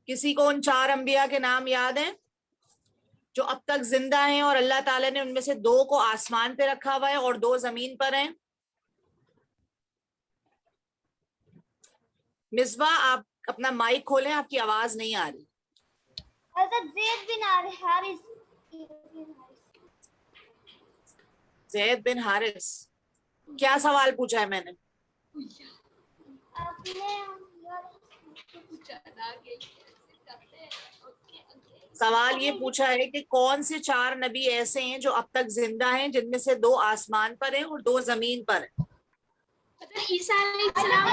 किसी को उन 4 अंबिया के नाम याद हैं जो अब तक जिंदा हैं और अल्लाह ताला ने उनमें से 2 को आसमान पे रखा हुआ है और 2 जमीन पर हैं? मिसबा, आप अपना माइक खोलें, आपकी आवाज नहीं आ रही। ज़ैद बिन हारिस, क्या सवाल पूछा है मैंने? सवाल ये पूछा है कि कौन से 4 नबी ऐसे हैं जो अब तक जिंदा हैं, जिनमें से 2 आसमान पर हैं और 2 जमीन पर हैं? ईसा अलैहिस्सलाम,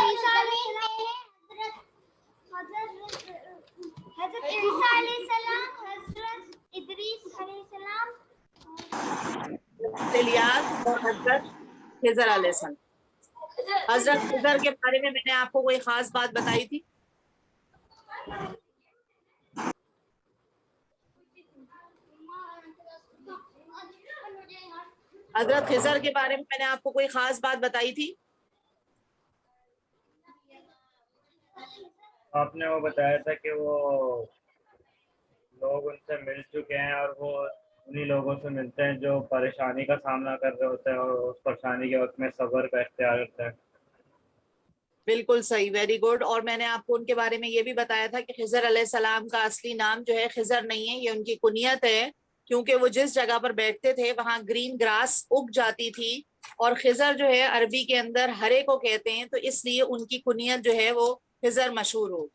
हज़रत ईसा अलैहिस्सलाम, हज़रत इदरीस अलैहिस्सलाम, इलियास और हजरत खिज़र अलैहिस्सलाम। हजरत खिज़र के बारे में मैंने आपको कोई खास बात बताई थी? हजरत खिज़र के बारे में मैंने आपको कोई खास बात बताई थी? आपने वो बताया था कि वो लोग उनसे मिल चुके हैं और वो उन्हीं लोगों से मिलते हैं जो परेशानी का सामना कर रहे होते हैं और उस परेशानी के वक्त में सब्र का इख्तियार करते हैं। बिल्कुल सही, वेरी गुड। और मैंने आपको उनके बारे में ये भी बताया था कि खिज़र अलैहिस्सलाम का असली नाम जो है खिज़र नहीं है, ये उनकी कुनियत है, क्योंकि वो जिस जगह पर बैठते थे वहां ग्रीन ग्रास उग जाती थी और खिज़र जो है अरबी के अंदर हरे को कहते हैं, तो इसलिए उनकी कुनियत जो है वो खिज़र मशहूर हो।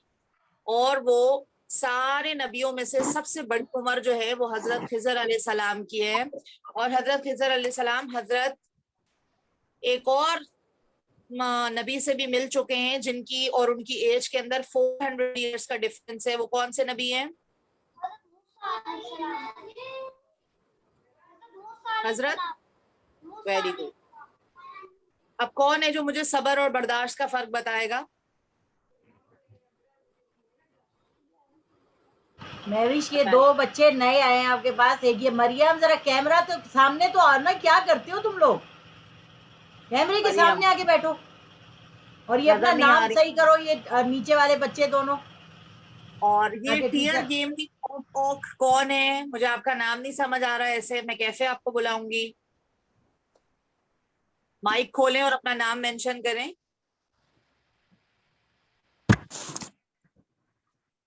और वो सारे नबियों में से सबसे बड़ी उम्र जो है वो हजरत खिज़र अलैहिस्सलाम की है। और हजरत खिज़र अलैहिस्सलाम हजरत एक और नबी से भी मिल चुके हैं जिनकी और उनकी एज के अंदर 400 इयर्स का डिफरेंस है। वो कौन से नबी हैं? हजरत, वेरी गुड। अब कौन है जो मुझे सब्र और बर्दाश्त का फर्क बताएगा? महविश, ये 2 बच्चे नए आए हैं आपके पास। एक ये मरियम, जरा कैमरा तो सामने तो आना, क्या करते हो तुम लोग? कैमरे के सामने आके बैठो और ये अपना नाम सही करो। ये नीचे वाले बच्चे दोनों। और ये टीयर गेम की कौन है? मुझे आपका नाम नहीं समझ आ रहा है, ऐसे मैं कैसे आपको बुलाऊंगी? माइक खोलें और अपना नाम मेंशन करें।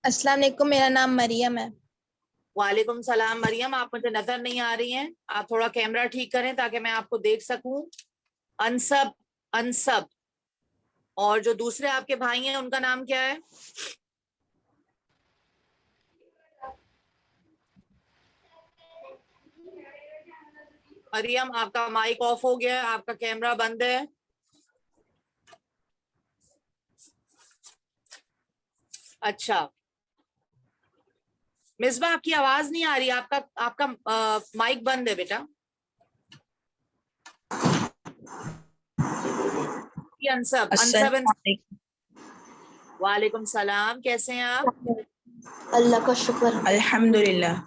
अस्सलाम वालेकुम, मेरा नाम मरियम है। वालेकुम सलाम मरियम, आप मुझे नजर नहीं आ रही हैं। आप थोड़ा कैमरा ठीक करें ताकि मैं आपको देख सकूं। Unsub, unsub. और जो दूसरे आपके भाई हैं उनका नाम क्या है? मरियम, आपका माइक ऑफ हो गया है, आपका कैमरा बंद है। अच्छा, मिसबा आपकी आवाज नहीं आ रही, आपका माइक बंद है बेटा। Unsub, unsub. वालेकुम सलाम, कैसे हैं आप? अल्लाह का शुक्र, अल्हम्दुलिल्लाह।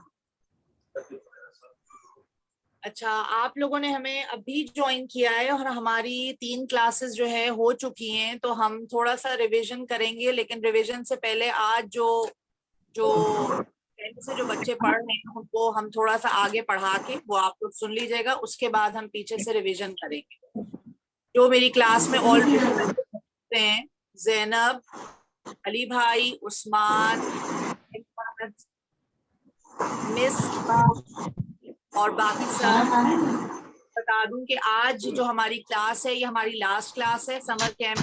अच्छा, आप लोगों ने हमें अभी ज्वाइन किया है और हमारी 3 क्लासेस जो है हो चुकी हैं, तो हम थोड़ा सा रिवीजन करेंगे, लेकिन रिवीजन से पहले आज जो पहले से जो बच्चे पढ़ रहे हैं उनको हम थोड़ा सा आगे पढ़ा के वो आप लोग सुन लीजिएगा, उसके बाद हम पीछे से रिवीजन करेंगे। जो मेरी क्लास में ऑलरेडी हैं, ज़ैनब, अली भाई, उस्मान, मिस और बाकी सब, बता दूं कि आज जो हमारी क्लास है ये हमारी लास्ट क्लास है, समर कैंप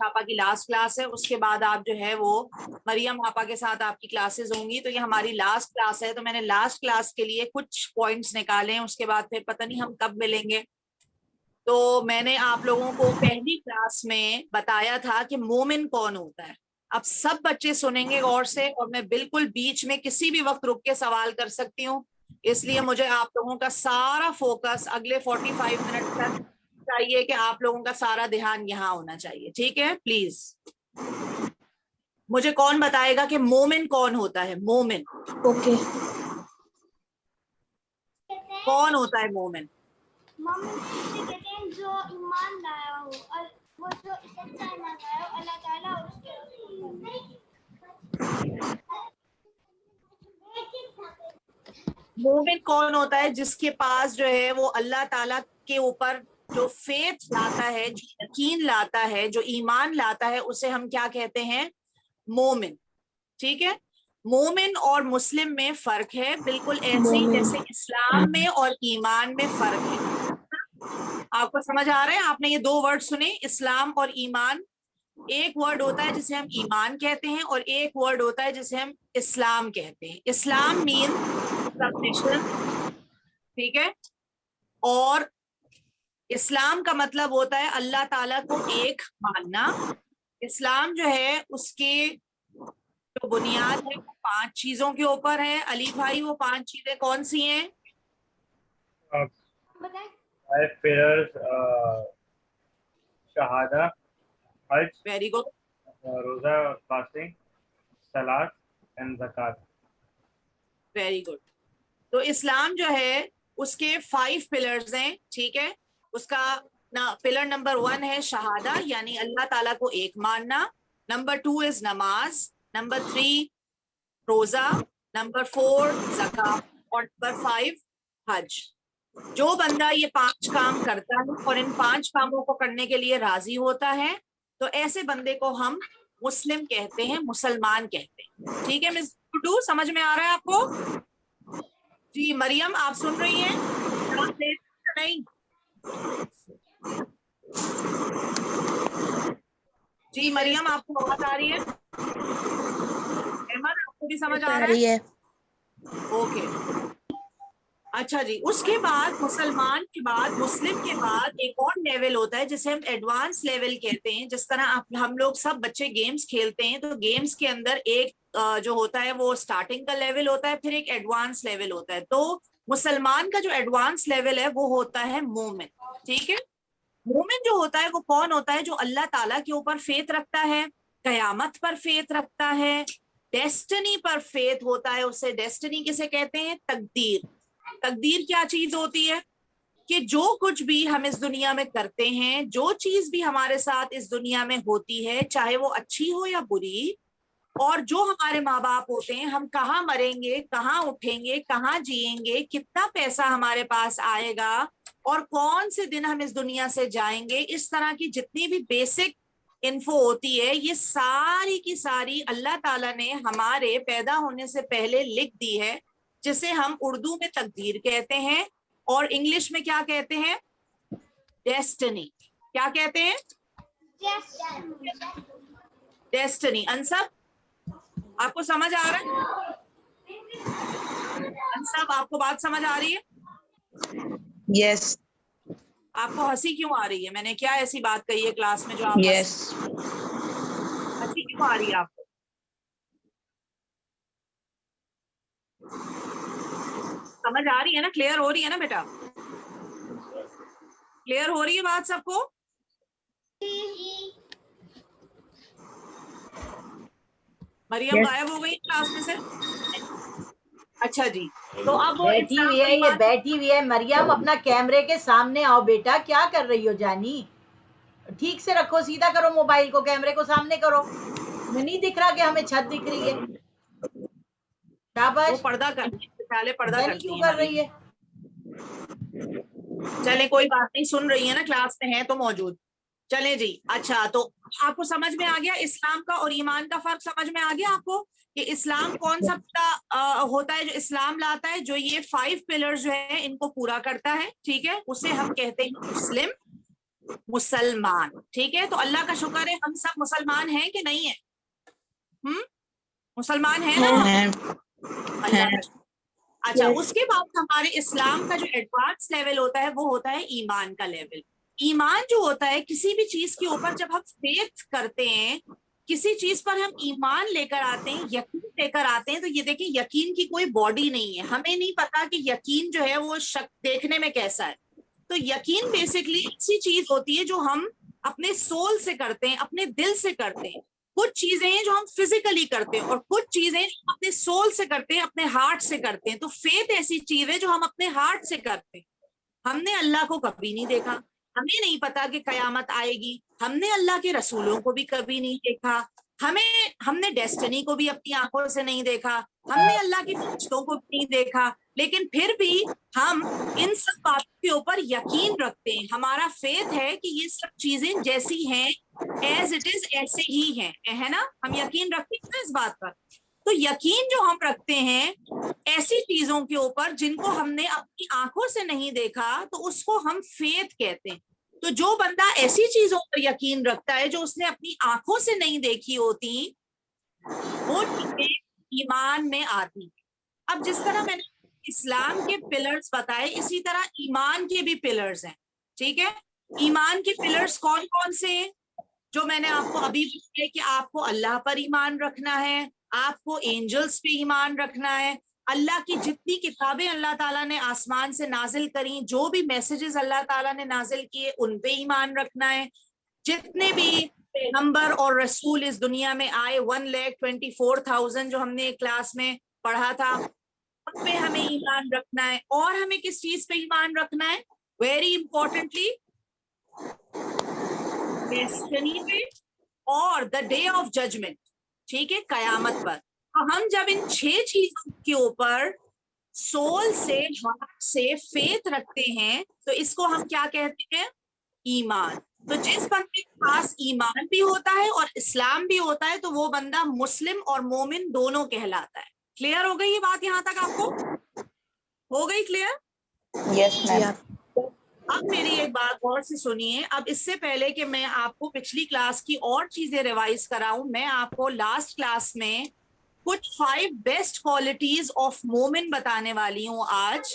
आपा की लास्ट क्लास है। उसके बाद आप जो है वो मरियम आपा के साथ आपकी क्लासेस होंगी, तो ये हमारी लास्ट क्लास है। तो मैंने लास्ट क्लास के लिए कुछ पॉइंट्स निकाले हैं, उसके बाद फिर पता नहीं हम कब मिलेंगे। तो मैंने आप लोगों को पहली क्लास में बताया था कि मोमिन कौन होता है। अब सब बच्चे सुनेंगे गौर से, और मैं बिल्कुल बीच में किसी भी वक्त रुक के सवाल कर सकती हूँ, इसलिए मुझे आप लोगों का सारा फोकस अगले 45 मिनट तक चाहिए कि आप लोगों का सारा ध्यान यहाँ होना चाहिए। ठीक है? प्लीज मुझे कौन बताएगा कि मोमिन कौन होता है? मोमिन ओके। कौन होता है? मोमिन मोमिन कहते हैं जो ईमान लाया हो, और वो जो सच्चा ईमान लाया हो अल्लाह ताला और उसके مومن کون ہوتا ہے؟ جس کے پاس جو ہے وہ اللہ تعالیٰ کے اوپر جو فیتھ لاتا ہے، جو یقین لاتا ہے، جو ایمان لاتا ہے، اسے ہم کیا کہتے ہیں؟ مومن. ٹھیک ہے. مومن اور مسلم میں فرق ہے، بالکل ایسے ہی جیسے اسلام میں اور ایمان میں فرق ہے. آپ کو سمجھ آ رہا ہے؟ آپ نے یہ دو ورڈ سنے، اسلام اور ایمان. ایک ورڈ ہوتا ہے جسے ہم ایمان کہتے ہیں اور ایک ورڈ ہوتا ہے جسے ہم اسلام کہتے ہیں. اسلام مین سبمیشن، ٹھیک ہے، اور اسلام کا مطلب ہوتا ہے اللہ تعالیٰ کو ایک ماننا. اسلام جو ہے اس کے جو بنیاد ہے وہ 5 چیزوں کے اوپر ہے. علی بھائی وہ 5 چیزیں کون سی ہیں؟ بتائیں. 5 pillars, شہادہ، حج، ویری گڈ. روزہ، فاسٹنگ، صلاۃ اینڈ زکات. Very good. تو اسلام جو ہے اس کے 5 پلرز ہیں. ٹھیک ہے. اس کا پلر نمبر 1 ہے شہادہ، یعنی اللہ تعالیٰ کو ایک ماننا. نمبر 2 از نماز. نمبر 3 روزہ. نمبر 4 زکات. اور نمبر 5 حج. جو بندہ یہ 5 کام کرتا ہے اور ان 5 کاموں کو کرنے کے لیے راضی ہوتا ہے تو ایسے بندے کو ہم مسلم کہتے ہیں، مسلمان کہتے ہیں. ٹھیک ہے مس ٹو، سمجھ میں آ رہا ہے آپ کو؟ جی مریم آپ سن رہی ہیں؟ نہیں جی مریم آپ کو آواز آ رہی ہے؟ احمد آپ کو بھی سمجھ آ رہا ہے؟ اوکے. اچھا جی. اس کے بعد مسلمان کے بعد، مسلم کے بعد ایک اور لیول ہوتا ہے جسے ہم ایڈوانس لیول کہتے ہیں. جس طرح ہم لوگ سب بچے گیمز کھیلتے ہیں تو گیمز کے اندر ایک جو ہوتا ہے وہ سٹارٹنگ کا لیول ہوتا ہے، پھر ایک ایڈوانس لیول ہوتا ہے. تو مسلمان کا جو ایڈوانس لیول ہے وہ ہوتا ہے مومن. ٹھیک ہے. مومن جو ہوتا ہے وہ کون ہوتا ہے؟ جو اللہ تعالیٰ کے اوپر فیتھ رکھتا ہے، قیامت پر فیتھ رکھتا ہے، ڈیسٹنی پر فیتھ ہوتا ہے. اسے ڈیسٹنی کسے کہتے ہیں؟ تقدیر. تقدیر کیا چیز ہوتی ہے؟ کہ جو کچھ بھی ہم اس دنیا میں کرتے ہیں، جو چیز بھی ہمارے ساتھ اس دنیا میں ہوتی ہے، چاہے وہ اچھی ہو یا بری، اور جو ہمارے ماں باپ ہوتے ہیں، ہم کہاں مریں گے، کہاں اٹھیں گے، کہاں جئیں گے، کتنا پیسہ ہمارے پاس آئے گا، اور کون سے دن ہم اس دنیا سے جائیں گے، اس طرح کی جتنی بھی بیسک انفو ہوتی ہے، یہ ساری کی ساری اللہ تعالیٰ نے ہمارے پیدا ہونے سے پہلے لکھ دی ہے، جسے ہم اردو میں تقدیر کہتے ہیں اور انگلش میں کیا کہتے ہیں؟ ڈیسٹنی. کیا کہتے ہیں؟ ڈیسٹنی. انصب آپ کو سمجھ آ رہا ہے؟ انصب آپ کو بات سمجھ آ رہی ہے؟ یس. آپ کو ہنسی کیوں آ رہی ہے؟ میں نے کیا ایسی بات کہی ہے کلاس میں جو آپ یس. ہنسی کیوں آ رہی ہے آپ کو؟ سمجھ آ رہی ہے نا؟ کلیئر ہو رہی ہے نا بیٹا؟ کلیئر ہو رہی ہے بات سب کو؟ مریم غائب ہو گئی کلاس میں سے. اچھا جی. تو اب وہ بیٹھی ہوئی ہے، یہ بیٹھی ہوئی ہے. مریم اپنا کیمرے کے سامنے آؤ بیٹا. کیا کر رہی ہو جانی؟ ٹھیک سے رکھو، سیدھا کرو موبائل کو، کیمرے کو سامنے کرو. ہمیں نہیں دکھ رہا کہ ہمیں چھت دکھ رہی ہے. وہ شاباش. پردہ کرتی ہے، پہلے پردہ پتہ نہیں کرتی کیوں ہیں کر مریم. رہی ہے. چلے کوئی بات نہیں، سن رہی ہے نا، کلاس میں ہے تو موجود. چلے جی. اچھا تو آپ کو سمجھ میں آ گیا اسلام کا اور ایمان کا فرق؟ سمجھ میں آ گیا آپ کو کہ اسلام کون سا ہوتا ہے جو اسلام لاتا ہے، جو یہ 5 پلر جو ہے ان کو پورا کرتا ہے. ٹھیک ہے. اسے ہم کہتے ہیں مسلم، مسلمان. ٹھیک ہے. تو اللہ کا شکر ہے ہم سب مسلمان ہیں کہ نہیں ہیں؟ مسلمان ہیں نا ہم؟ اللہ کا شکر. اچھا. اس کے بعد ہمارے اسلام کا جو ایڈوانس لیول ہوتا ہے وہ ہوتا ہے ایمان کا لیول. ایمان جو ہوتا ہے کسی بھی چیز کے اوپر جب ہم فیتھ کرتے ہیں، کسی چیز پر ہم ایمان لے کر آتے ہیں، یقین لے کر آتے ہیں، تو یہ دیکھیں یقین کی کوئی باڈی نہیں ہے. ہمیں نہیں پتا کہ یقین جو ہے وہ دیکھنے میں کیسا ہے. تو یقین بیسکلی ایسی چیز ہوتی ہے جو ہم اپنے سول سے کرتے ہیں، اپنے دل سے کرتے ہیں. کچھ چیزیں ہیں جو ہم فزیکلی کرتے ہیں اور کچھ چیزیں جو ہم اپنے سول سے کرتے ہیں، اپنے ہارٹ سے کرتے ہیں. تو فیتھ ایسی چیز ہے جو ہم اپنے ہارٹ سے کرتے ہیں. ہم نے اللہ کو کبھی نہیں دیکھا، ہمیں نہیں پتا کہ قیامت آئے گی، ہم نے اللہ کے رسولوں کو بھی کبھی نہیں دیکھا، ہم نے ڈیسٹنی کو بھی اپنی آنکھوں سے نہیں دیکھا، ہم نے اللہ کے فرشتوں کو بھی نہیں دیکھا، لیکن پھر بھی ہم ان سب باتوں کے اوپر یقین رکھتے ہیں. ہمارا فیتھ ہے کہ یہ سب چیزیں جیسی ہیں ایز اٹ از ایسے ہی ہیں, ہے نا, ہم یقین رکھتے ہیں اس بات پر. تو یقین جو ہم رکھتے ہیں ایسی چیزوں کے اوپر جن کو ہم نے اپنی آنکھوں سے نہیں دیکھا تو اس کو ہم فیتھ کہتے ہیں. تو جو بندہ ایسی چیزوں پر یقین رکھتا ہے جو اس نے اپنی آنکھوں سے نہیں دیکھی ہوتی, وہ چیزیں ایمان میں آتی. اب جس طرح میں نے اسلام کے پلرز بتائے, اسی طرح ایمان کے بھی پلرز ہیں. ٹھیک ہے, ایمان کے پلرز کون کون سے ہیں جو میں نے آپ کو ابھی بتایا کہ آپ کو اللہ پر ایمان رکھنا ہے, آپ کو اینجلز پہ ایمان رکھنا ہے, اللہ کی جتنی کتابیں اللہ تعالیٰ نے آسمان سے نازل کریں, جو بھی میسیجز اللہ تعالیٰ نے نازل کیے ان پہ ایمان رکھنا ہے, جتنے بھی پیغمبر اور رسول اس دنیا میں آئے 1,24,000 جو ہم نے کلاس میں پڑھا تھا, ان پہ ہمیں ایمان رکھنا ہے. اور ہمیں کس چیز پہ ایمان رکھنا ہے, ویری امپورٹنٹلی ڈیسٹنی پہ اور دا ڈے آف ججمنٹ. ٹھیک ہے, قیامت پر. تو ہم جب ان 6 چیزوں کے اوپر سول سے, ہارٹ سے فیتھ رکھتے ہیں تو اس کو ہم کیا کہتے ہیں, ایمان. تو جس بندے کے پاس ایمان بھی ہوتا ہے اور اسلام بھی ہوتا ہے تو وہ بندہ مسلم اور مومن دونوں کہلاتا ہے. کلیئر ہو گئی یہ بات یہاں تک, آپ کو ہو گئی کلیئر؟ یس میم. اب میری ایک بات غور سے سنیے. اب اس سے پہلے کہ میں آپ کو پچھلی کلاس کی اور چیزیں ریوائز کراؤں, میں آپ کو لاسٹ کلاس میں کچھ 5 بیسٹ کوالٹیز آف مومن بتانے والی ہوں آج.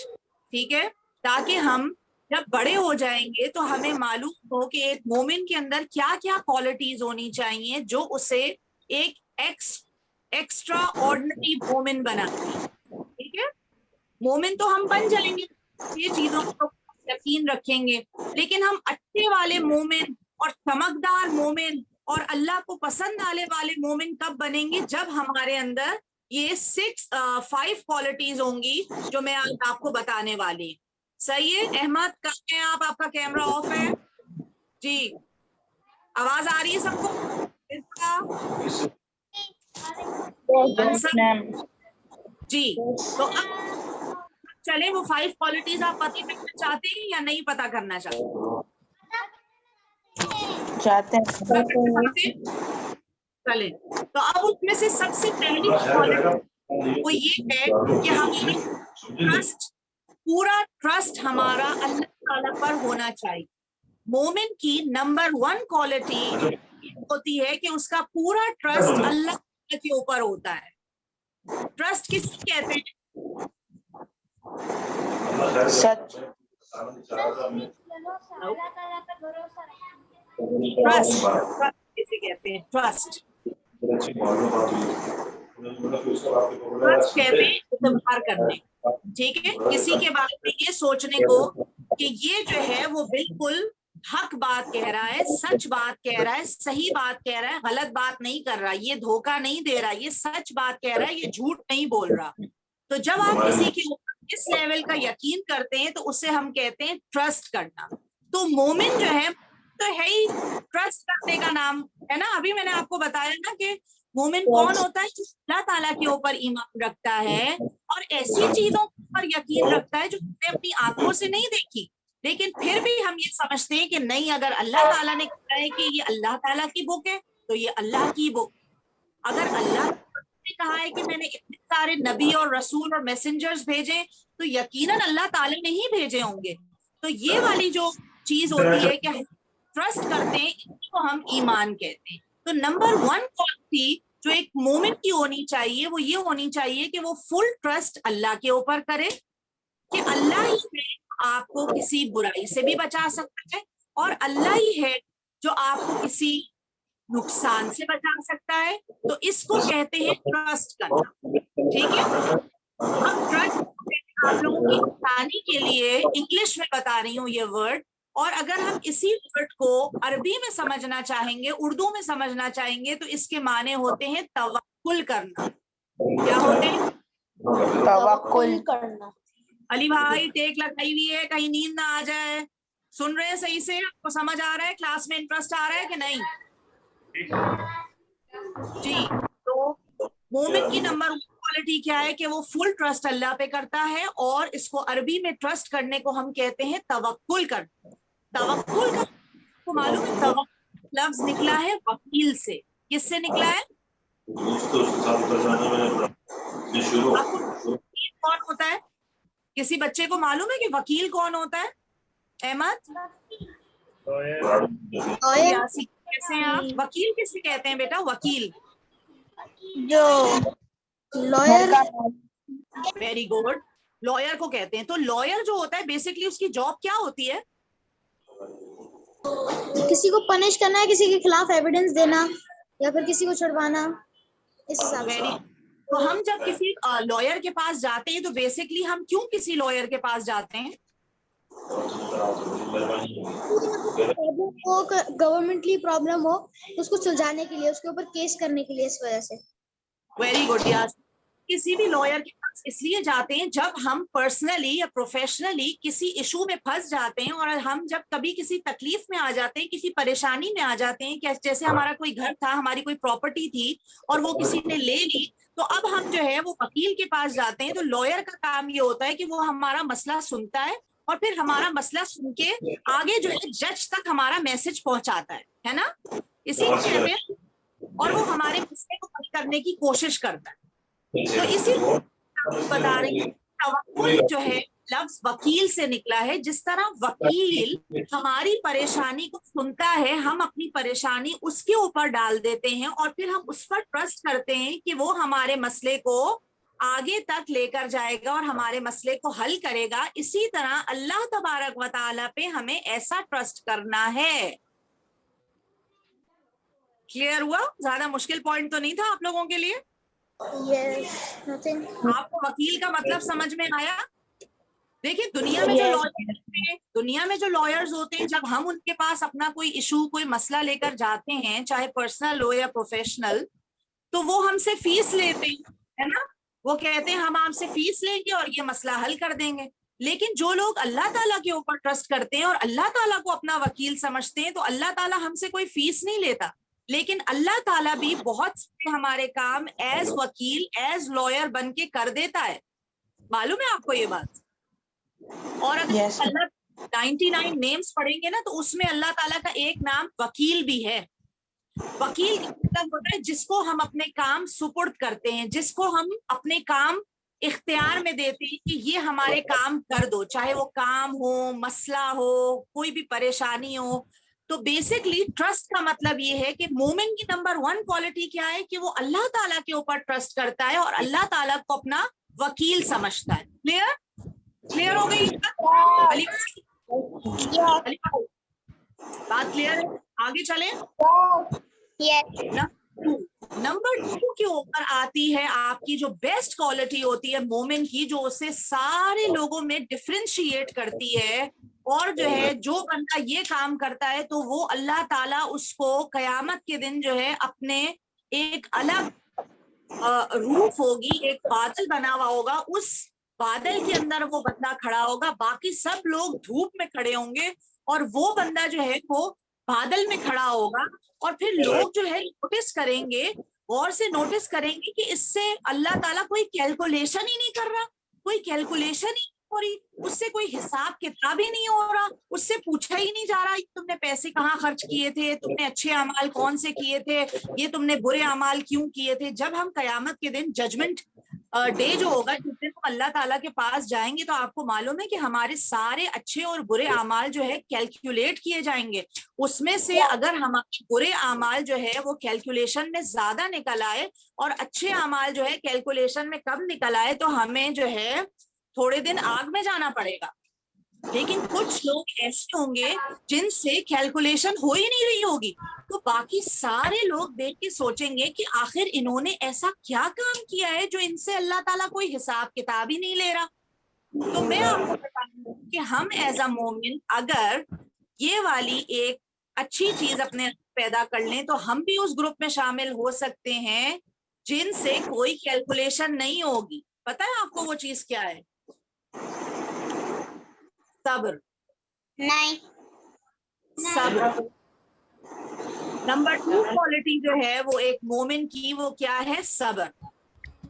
ٹھیک ہے, تاکہ ہم جب بڑے ہو جائیں گے تو ہمیں معلوم ہو کہ ایک مومن کے اندر کیا کیا کوالٹیز ہونی چاہیے جو اسے ایک ایکسٹرا آرڈنری مومن بناتی ہے. ٹھیک ہے, مومن تو ہم بن جائیں گے یہ چیزوں کو یقین رکھیں گے, لیکن ہم اچھے والے مومن اور چمکدار مومن اور اللہ کو پسند آنے والے مومن کب بنیں گے, جب ہمارے اندر یہ 5 کوالٹیز ہوں گی جو میں آج آپ کو بتانے والی. صحیح ہے احمد, کہاں ہیں آپ, آپ کا کیمرہ آف ہے جی, آواز آ رہی ہے سب کو جی؟ تو اب چلیں وہ 5 کوالٹیز آپ پتہ کرنا چاہتے ہیں یا نہیں پتہ کرنا چاہتے ہیں. چلیں, تو اب اس میں سے سب سے پہلی کوالٹی وہ یہ ہے کہ ہماری ٹرسٹ, پورا ٹرسٹ ہمارا اللہ تعالیٰ پر ہونا چاہیے. مومن کی نمبر 1 کوالٹی ہوتی ہے کہ اس کا پورا ٹرسٹ اللہ کے اوپر ہوتا ہے. ٹرسٹ کس سے کہتے ہیں, سچ. ٹرسٹ کسے کہتے ہیں, ٹرسٹ کہتے ہیں اعتبار کرنے. ٹھیک ہے, کسی کے بارے میں یہ سوچنے کو کہ یہ جو ہے وہ بالکل حق بات کہہ رہا ہے, سچ بات کہہ رہا ہے, صحیح بات کہہ رہا ہے, غلط بات نہیں کر رہا, یہ دھوکہ نہیں دے رہا, یہ سچ بات کہہ رہا ہے, یہ جھوٹ نہیں بول رہا. تو جب آپ کسی کے اوپر اس لیول کا یقین کرتے ہیں تو اسے ہم کہتے ہیں ٹرسٹ کرنا. تو مومن جو ہے تو ہے ہی ٹرسٹ کرنے کا نام ہے نا. ابھی میں نے آپ کو بتایا نا کہ مومن کون ہوتا ہے, جو اللہ تعالیٰ کے اوپر ایمان رکھتا ہے اور ایسی چیزوں پر یقین رکھتا ہے جو ہم نے اپنی آنکھوں سے نہیں دیکھی, لیکن پھر بھی ہم یہ سمجھتے ہیں کہ نہیں, اگر اللہ تعالیٰ نے کہا ہے کہ یہ اللہ تعالیٰ کی بک ہے تو یہ اللہ کی بک. اگر اللہ نے کہا ہے کہ میں نے اتنے سارے نبی اور رسول اور میسنجرز بھیجے تو یقیناً اللہ تعالیٰ نے ہی بھیجے ہوں گے. تو یہ والی جو چیز ہوتی ہے کہ ٹرسٹ کرتے ہیں, اس کو ہم ایمان کہتے ہیں. تو نمبر 1 کوالٹی جو ایک مومن کی ہونی چاہیے وہ یہ ہونی چاہیے کہ وہ فل ٹرسٹ اللہ کے اوپر کرے کہ اللہ ہی ہے آپ کو کسی برائی سے بھی بچا سکتا ہے اور اللہ ہی ہے جو آپ کو کسی نقصان سے بچا سکتا ہے. تو اس کو کہتے ہیں ٹرسٹ کرنا. ٹھیک ہے, اب ٹرسٹ آپ لوگوں کی آسانی کے لیے انگلش میں بتا رہی ہوں یہ ورڈ, اور اگر ہم اسی ورڈ کو عربی میں سمجھنا چاہیں گے, اردو میں سمجھنا چاہیں گے, تو اس کے معنی ہوتے ہیں توکل کرنا. کیا ہوتے ہیں, توکل کرنا. علی بھائی ٹیک لگائی ہوئی ہے, کہیں نیند نہ آ جائے. سن رہے ہیں صحیح سے, آپ کو سمجھ آ رہا ہے, کلاس میں انٹرسٹ آ رہا ہے کہ نہیں جی؟ تو مومن کی نمبر 1 क्वालिटी क्या है कि वो फुल ट्रस्ट अल्लाह पे करता है, और इसको अरबी में ट्रस्ट करने को हम कहते हैं तवक्कुल कर। तवक्कुल का को मालूम है, तवक्कुल लफ्ज निकला है वकील से। किससे निकला है? आपको वकील कौन होता है? किसी बच्चे को मालूम है कि वकील कौन होता है? अहमद, तो ये यासी, कैसे हैं आप? वकील किसे कहते हैं बेटा? वकील, जो लॉयर, वेरी गुड, लॉयर को कहते हैं। तो लॉयर जो होता है बेसिकली उसकी जॉब क्या होती है? किसी को पनिश करना है, किसी के खिलाफ एविडेंस देना या फिर किसी को छुड़वाना, इस हिसाब से। वेरी, तो हम जब किसी लॉयर के पास जाते हैं तो बेसिकली हम क्यों किसी लॉयर के पास जाते हैं? प्रॉब्लम हो, गवर्नमेंटली प्रॉब्लम हो तो उसको सुलझाने के लिए, उसके ऊपर केस करने के लिए, इस वजह से। वेरी गुड यार, किसी भी लॉयर के पास इसलिए जाते हैं जब हम पर्सनली या प्रोफेशनली किसी इशू में फंस जाते हैं, और हम जब कभी किसी तकलीफ में आ जाते हैं, किसी परेशानी में आ जाते हैं, कि जैसे हमारा कोई घर था, हमारी कोई प्रॉपर्टी थी और वो किसी ने ले ली, तो अब हम जो है वो वकील के पास जाते हैं। तो लॉयर का काम ये होता है कि वो हमारा मसला सुनता है और फिर हमारा मसला सुन के आगे जो है जज तक हमारा मैसेज पहुंचाता है ना? इसी को कहते हैं, और वो हमारे मसले को हल करने की कोशिश करता है। तो इसी बता रही हूँ, तवक्कुल जो है लफ्ज वकील से निकला है। जिस तरह वकील हमारी परेशानी को सुनता है, हम अपनी परेशानी उसके ऊपर डाल देते हैं और फिर हम उस पर ट्रस्ट करते हैं कि वो हमारे मसले को आगे तक लेकर जाएगा और हमारे मसले को हल करेगा। इसी तरह अल्लाह तबारक व तआला पे हमें ऐसा ट्रस्ट करना है। क्लियर हुआ? ज्यादा मुश्किल पॉइंट तो नहीं था आप लोगों के लिए? Yes, nothing. आपको वकील का मतलब समझ में आया? देखिए, दुनिया में जो लॉयर्स होते हैं, जब हम उनके पास अपना कोई इशू, कोई मसला लेकर जाते हैं, चाहे पर्सनल हो या प्रोफेशनल, तो वो हमसे फीस लेते हैं, है ना? वो कहते हैं हम आपसे फीस लेंगे और ये मसला हल कर देंगे। लेकिन जो लोग अल्लाह ताला के ऊपर ट्रस्ट करते हैं और अल्लाह ताला को अपना वकील समझते हैं, तो अल्लाह ताला हमसे कोई फीस नहीं लेता, लेकिन अल्लाह ताला भी बहुत से हमारे काम एज वकील, एज लॉयर बन के कर देता है। मालूम है आपको ये बात? और अगर Yes. अल्लाह 99 नेम्स पढ़ेंगे ना, तो उसमें अल्लाह ताला का एक नाम वकील भी है। वकील का मतलब होता है जिसको हम अपने काम सुपुर्द करते हैं, जिसको हम अपने काम इख्तियार में देते हैं कि ये हमारे काम कर दो, चाहे वो काम हो, मसला हो, कोई भी परेशानी हो। तो बेसिकली ट्रस्ट का मतलब ये है कि मोमिन की नंबर 1 क्वालिटी क्या है कि वो अल्लाह ताला के ऊपर ट्रस्ट करता है और अल्लाह ताला को अपना वकील समझता है। क्लियर? क्लियर हो गई? बात क्लियर है? आगे चलें। नंबर 2 के ऊपर आती है आपकी जो बेस्ट क्वालिटी होती है मोमिन की, जो उसे सारे लोगों में डिफरेंशिएट करती है। और जो है, जो बंदा ये काम करता है तो वो अल्लाह ताला उसको कयामत के दिन जो है अपने एक अलग रूफ होगी, एक बादल बना हुआ होगा, उस बादल के अंदर वो बंदा खड़ा होगा, बाकी सब लोग धूप में खड़े होंगे और वो बंदा जो है वो बादल में खड़ा होगा। और फिर लोग जो है नोटिस करेंगे, गौर से नोटिस करेंगे कि इससे अल्लाह ताला कोई कैलकुलेशन ही नहीं कर रहा, कोई कैलकुलेशन ही हो रही, उससे कोई हिसाब किताब ही नहीं हो रहा, उससे पूछा ही नहीं जा रहा तुमने पैसे कहाँ खर्च किए थे, तुमने अच्छे अमाल कौन से किए थे, ये तुमने बुरे अमाल क्यों किए थे। जब हम कयामत के दिन जजमेंट डे जो होगा, जिस दिन हम अल्लाह ताला के पास जाएंगे, तो आपको मालूम है कि हमारे सारे अच्छे और बुरे अमाल जो है कैलकुलेट किए जाएंगे। उसमें से अगर हमारे बुरे अमाल जो है वो कैलकुलेशन में ज्यादा निकल आए और अच्छे अमाल जो है कैलकुलेशन में कम निकल आए, तो हमें जो है थोड़े दिन आग में जाना पड़ेगा। लेकिन कुछ लोग ऐसे होंगे जिनसे कैलकुलेशन हो ही नहीं रही होगी, तो बाकी सारे लोग देख के सोचेंगे कि आखिर इन्होंने ऐसा क्या काम किया है जो इनसे अल्लाह ताला कोई हिसाब किताब ही नहीं ले रहा। तो मैं आपको बताऊं कि हम एज अ मोमिन अगर ये वाली एक अच्छी चीज अपने पैदा कर लें, तो हम भी उस ग्रुप में शामिल हो सकते हैं जिनसे कोई कैलकुलेशन नहीं होगी। पता है आपको वो चीज क्या है? सब्र। नहीं। सब्र। नंबर 2 क्वालिटी जो है वो एक मोमिन की, वो क्या है? सब्र।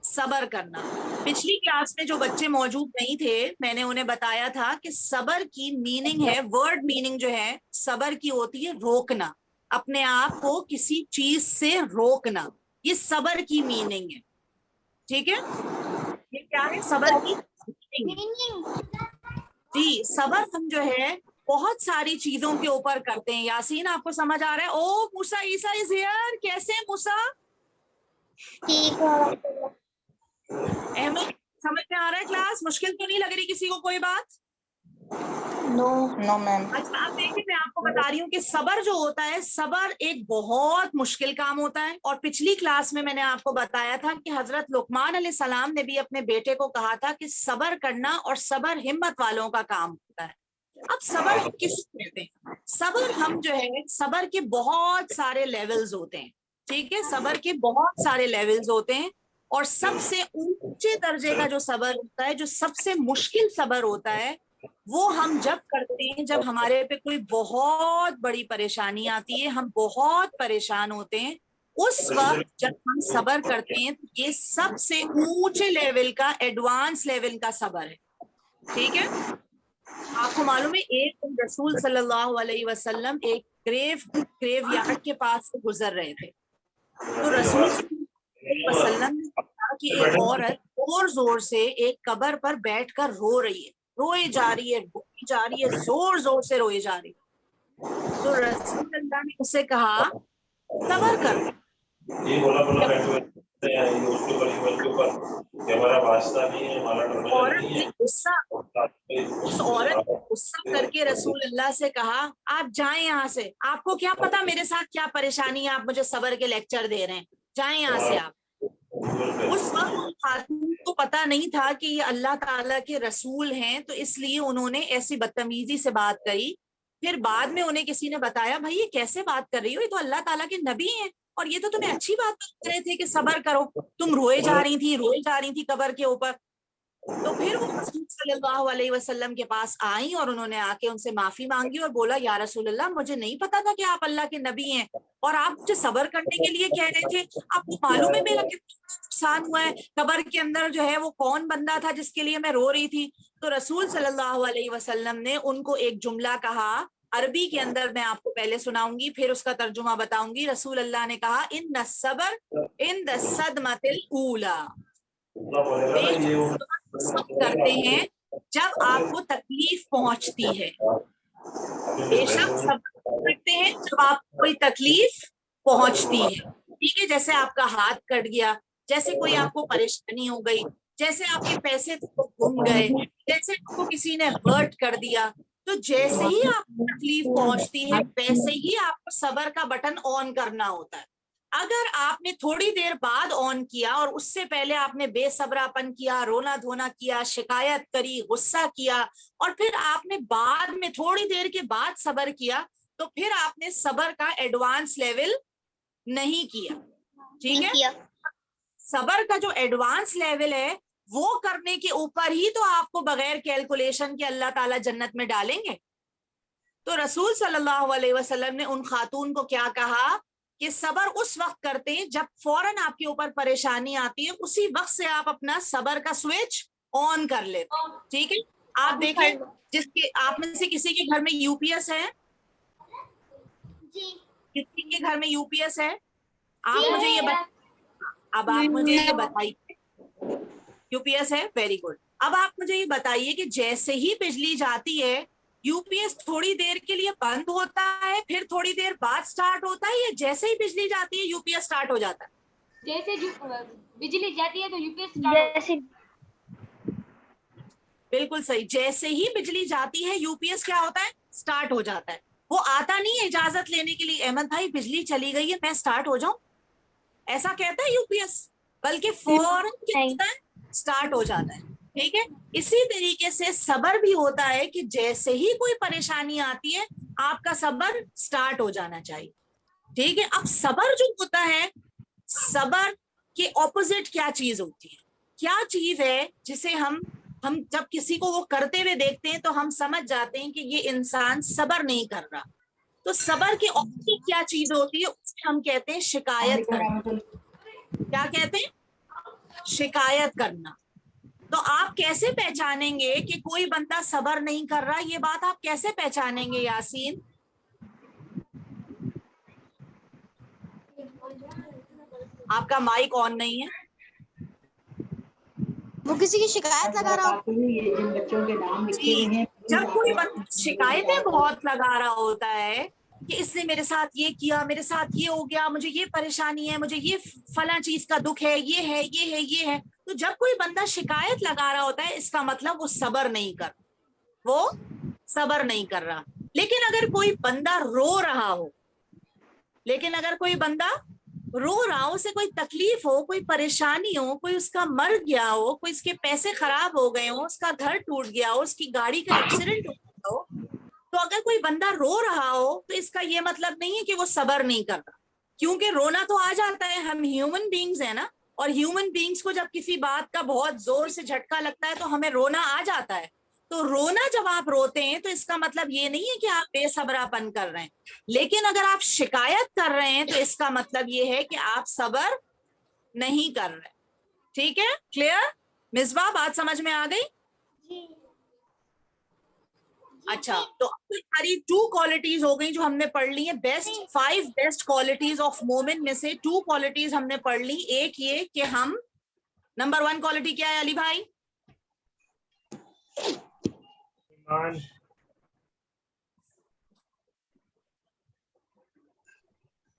صبر کرنا. پچھلی کلاس میں جو بچے موجود نہیں تھے میں نے انہیں بتایا تھا کہ صبر کی میننگ ہے, ورڈ میننگ جو ہے صبر کی ہوتی ہے روکنا, اپنے آپ کو کسی چیز سے روکنا, یہ صبر کی میننگ ہے. ٹھیک ہے, یہ کیا ہے صبر کی میننگ. جی صبر ہم جو ہے بہت ساری چیزوں کے اوپر کرتے ہیں. یاسین آپ کو سمجھ آ رہا ہے؟ او موسیٰ عیسیٰ از ہیئر. کیسے ہیں موسیٰ؟ ٹھیک ہے. احمد سمجھ میں آ رہا ہے کلاس؟ مشکل تو نہیں لگ رہی کسی کو کوئی بات؟ No, ma'am. اچھا آپ دیکھیں میں آپ کو بتا رہی ہوں کہ صبر جو ہوتا ہے, صبر ایک بہت مشکل کام ہوتا ہے. اور پچھلی کلاس میں نے آپ کو بتایا تھا کہ حضرت لقمان علیہ السلام نے بھی اپنے بیٹے کو کہا تھا کہ صبر کرنا, اور صبر ہمت والوں کا کام ہوتا ہے. اب صبر ہم کس کو کہتے ہیں؟ صبر ہم جو ہے صبر کے بہت سارے لیولز ہوتے ہیں. ٹھیک ہے, صبر کے بہت سارے لیولز ہوتے ہیں, اور سب سے اونچے درجے کا جو صبر ہوتا ہے, جو سب سے مشکل صبر ہوتا ہے, وہ ہم جب کرتے ہیں جب ہمارے پہ کوئی بہت بڑی پریشانی آتی ہے, ہم بہت پریشان ہوتے ہیں, اس وقت جب ہم صبر کرتے ہیں تو یہ سب سے اونچے لیول کا, ایڈوانس لیول کا صبر ہے. ٹھیک ہے, آپ کو معلوم ہے ایک دن رسول صلی اللہ علیہ وسلم ایک گریو یارڈ کے پاس سے گزر رہے تھے, تو رسول صلی اللہ علیہ وسلم نے کہا کہ ایک عورت زور زور سے ایک قبر پر بیٹھ کر رو رہی ہے, روئی جا رہی ہے, زور زور سے روئی جا رہی ہے. تو رسول اللہ نے اس سے کہا صبر کر. اس عورت نے غصہ کر کے رسول اللہ سے کہا آپ جائیں یہاں سے, آپ کو کیا پتا میرے ساتھ کیا پریشانی ہے, آپ مجھے صبر کے لیکچر دے رہے ہیں, جائیں یہاں سے آپ. اس وقت خاتون کو پتا نہیں تھا کہ یہ اللہ تعالیٰ کے رسول ہیں, تو اس لیے انہوں نے ایسی بدتمیزی سے بات کری. پھر بعد میں انہیں کسی نے بتایا بھائی یہ کیسے بات کر رہی ہو, یہ تو اللہ تعالیٰ کے نبی ہیں, اور یہ تو تمہیں اچھی بات کر رہے تھے کہ صبر کرو, تم روئے جا رہی تھی قبر کے اوپر. تو پھر وہ رسول صلی اللہ علیہ وسلم کے پاس آئیں اور انہوں نے آ کے ان سے معافی مانگی اور بولا یا رسول اللہ مجھے نہیں پتا تھا کہ آپ اللہ کے نبی ہیں, اور آپ مجھے صبر کرنے کے لیے کہہ رہے تھے, آپ کو معلوم ہے میرا کتنا نقصان ہوا ہے, قبر کے اندر جو ہے وہ کون بندہ تھا جس کے لیے میں رو رہی تھی. تو رسول صلی اللہ علیہ وسلم نے ان کو ایک جملہ کہا عربی کے اندر, میں آپ کو پہلے سناؤں گی پھر اس کا ترجمہ بتاؤں گی. رسول اللہ نے کہا ان الصبر عند الصدمۃ الاولی, کرتے ہیں جب آپ کو تکلیف پہنچتی ہے, بے شک صبر کرتے ہیں جب آپ کو کوئی تکلیف پہنچتی ہے. ٹھیک ہے, جیسے آپ کا ہاتھ کٹ گیا, جیسے کوئی آپ کو پریشانی ہو گئی, جیسے آپ کے پیسے گم گئے, جیسے آپ کو کسی نے ہرٹ کر دیا, تو جیسے ہی آپ کو تکلیف پہنچتی ہے ویسے ہی آپ کو صبر کا بٹن آن کرنا ہوتا ہے. اگر آپ نے تھوڑی دیر بعد آن کیا اور اس سے پہلے آپ نے بے صبراپن کیا, رونا دھونا کیا, شکایت کری, غصہ کیا, اور پھر آپ نے بعد میں تھوڑی دیر کے بعد صبر کیا, تو پھر آپ نے صبر کا ایڈوانس لیول نہیں کیا. ٹھیک ہے, صبر کا جو ایڈوانس لیول ہے وہ کرنے کے اوپر ہی تو آپ کو بغیر کیلکولیشن کے اللہ تعالیٰ جنت میں ڈالیں گے. تو رسول صلی اللہ علیہ وسلم نے ان خاتون کو کیا کہا کہ صبر اس وقت کرتے ہیں جب فوراً آپ کے اوپر پریشانی آتی ہے, اسی وقت سے آپ اپنا صبر کا سوئچ آن کر لیتے ہیں. ٹھیک ہے, آپ دیکھیں جس کے آپ میں سے کسی کے گھر میں یو پی ایس ہے, کسی کے گھر میں یو پی ایس ہے, آپ مجھے یہ اب آپ مجھے یہ بتائیے یو پی ایس ہے, ویری گڈ. اب آپ مجھے یہ بتائیے کہ جیسے ہی بجلی جاتی ہے یو پی ایس تھوڑی دیر کے لیے بند ہوتا ہے, پھر تھوڑی دیر بعد سٹارٹ ہوتا ہے, یا جیسے ہی بجلی جاتی ہے یو پی ایس سٹارٹ ہو جاتا ہے؟ جیسے بجلی جاتی ہے تو یو پی ایس سٹارٹ. بالکل صحیح, جیسے ہی بجلی جاتی ہے یو پی ایس کیا ہوتا ہے, سٹارٹ ہو جاتا ہے. وہ آتا نہیں ہے اجازت لینے کے لیے, احمد بھائی بجلی چلی گئی ہے میں سٹارٹ ہو جاؤں, ایسا کہتا ہے یو پی ایس, بلکہ فوراً کیا ہوتا ہے, سٹارٹ ہو جاتا ہے. ٹھیک ہے, اسی طریقے سے صبر بھی ہوتا ہے کہ جیسے ہی کوئی پریشانی آتی ہے آپ کا صبر سٹارٹ ہو جانا چاہیے. ٹھیک ہے, اب صبر جو ہوتا ہے, صبر کے اپوزٹ کیا چیز ہوتی ہے, کیا چیز ہے جسے ہم جب کسی کو وہ کرتے ہوئے دیکھتے ہیں تو ہم سمجھ جاتے ہیں کہ یہ انسان صبر نہیں کر رہا. تو صبر کے اپوزٹ کیا چیز ہوتی ہے, اسے ہم کہتے ہیں شکایت کرنا. کیا کہتے ہیں, शिकायत करना। तो आप कैसे पहचानेंगे कि कोई बंदा सब्र नहीं कर रहा, ये बात आप कैसे पहचानेंगे यासीन? आपका माइक ऑन नहीं है। वो किसी की शिकायत लगा रहा हो। जब कोई बंदा शिकायतें बहुत लगा रहा होता है कि इसने मेरे साथ ये किया, मेरे साथ ये हो गया, मुझे ये परेशानी है, मुझे ये फला चीज का दुख है, ये है, ये है, ये है, तो जब कोई बंदा शिकायत लगा रहा होता है इसका मतलब वो सब्र नहीं कर, वो सब्र नहीं कर रहा। लेकिन अगर कोई बंदा रो रहा हो, लेकिन अगर कोई बंदा रो रहा हो, उसे कोई तकलीफ हो, कोई परेशानी हो, कोई उसका मर गया हो, कोई उसके पैसे खराब हो गए हो, उसका घर टूट गया हो, उसकी गाड़ी का एक्सीडेंट हो गया हो, तो अगर कोई बंदा रो रहा हो तो इसका ये मतलब नहीं है कि वो सब्र नहीं कर रहा, क्योंकि रोना तो आ जाता है, हम ह्यूमन बीइंग्स है ना, और ह्यूमन बीइंग्स को जब किसी बात का बहुत जोर से झटका लगता है तो हमें रोना आ जाता है। तो रोना जब आप रोते हैं तो इसका मतलब ये नहीं है कि आप बेसब्रापन कर रहे हैं, लेकिन अगर आप शिकायत कर रहे हैं तो इसका मतलब ये है कि आप सब्र नहीं कर रहे। ठीक है, क्लियर? मिसबा, बात समझ में आ गई? अच्छा, तो हमारी 2 क्वालिटीज हो गई जो हमने पढ़ ली है। बेस्ट 5 बेस्ट क्वालिटीज ऑफ मोमिन में से 2 क्वालिटीज हमने पढ़ ली। एक ये कि हम, नंबर 1 क्वालिटी क्या है अली भाई? ईमान,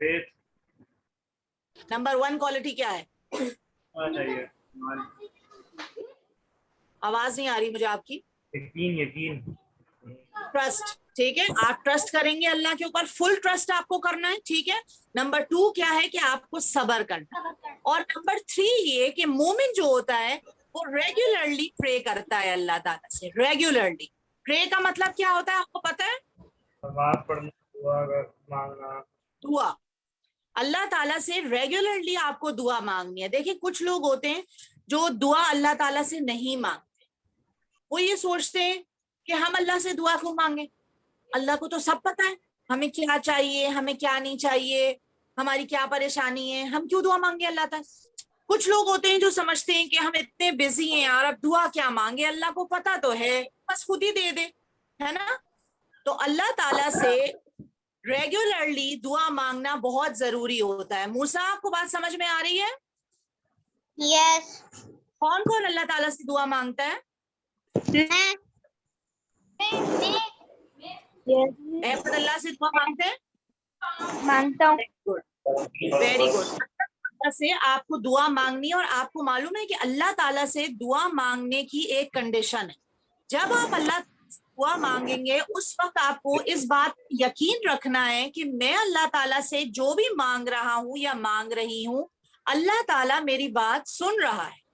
फेथ, नंबर 1 क्वालिटी क्या है? होना चाहिए ईमान, आवाज नहीं आ रही मुझे आपकी। यकीन, यकीन, ट्रस्ट। ठीक है, आप ट्रस्ट करेंगे अल्लाह के ऊपर, फुल ट्रस्ट आपको करना है। ठीक है। नंबर 2 क्या है कि आपको सब्र करना। और नंबर 3 ये कि मोमिन जो होता है वो रेगुलरली प्रे करता है अल्लाह ताला से। रेगुलरली प्रे का मतलब क्या होता है आपको पता है? नमाज पढ़ना, दुआ मांगना, दुआ। अल्लाह ताला से रेगुलरली आपको दुआ मांगनी है। देखिए कुछ लोग होते हैं जो दुआ अल्लाह ताला से नहीं मांगते, वो ये सोचते हैं कि हम अल्लाह से दुआ क्यों मांगे, अल्लाह को तो सब पता है हमें क्या चाहिए, हमें क्या नहीं चाहिए, हमारी क्या परेशानी है, हम क्यों दुआ मांगे अल्लाह तक। कुछ लोग होते हैं जो समझते हैं कि हम इतने बिजी हैं यार, अब दुआ क्या मांगे, अल्लाह को पता तो है, बस खुद ही दे दे, है ना। तो अल्लाह ताला से रेगुलरली दुआ मांगना बहुत जरूरी होता है। मूसा, आपको बात समझ में आ रही है? यस। कौन कौन अल्लाह ताला से दुआ मांगता है? अहमद अल्लाह से दुआ मांगते हैं? मानता हूँ। Very good. से आपको दुआ मांगनी है, और आपको मालूम है कि अल्लाह ताला से दुआ मांगने की एक कंडीशन है। जब आप अल्लाह से दुआ मांगेंगे उस वक्त आपको इस बात यकीन रखना है कि मैं अल्लाह ताला से जो भी मांग रहा हूँ या मांग रही हूँ, अल्लाह ताला मेरी बात सुन रहा है।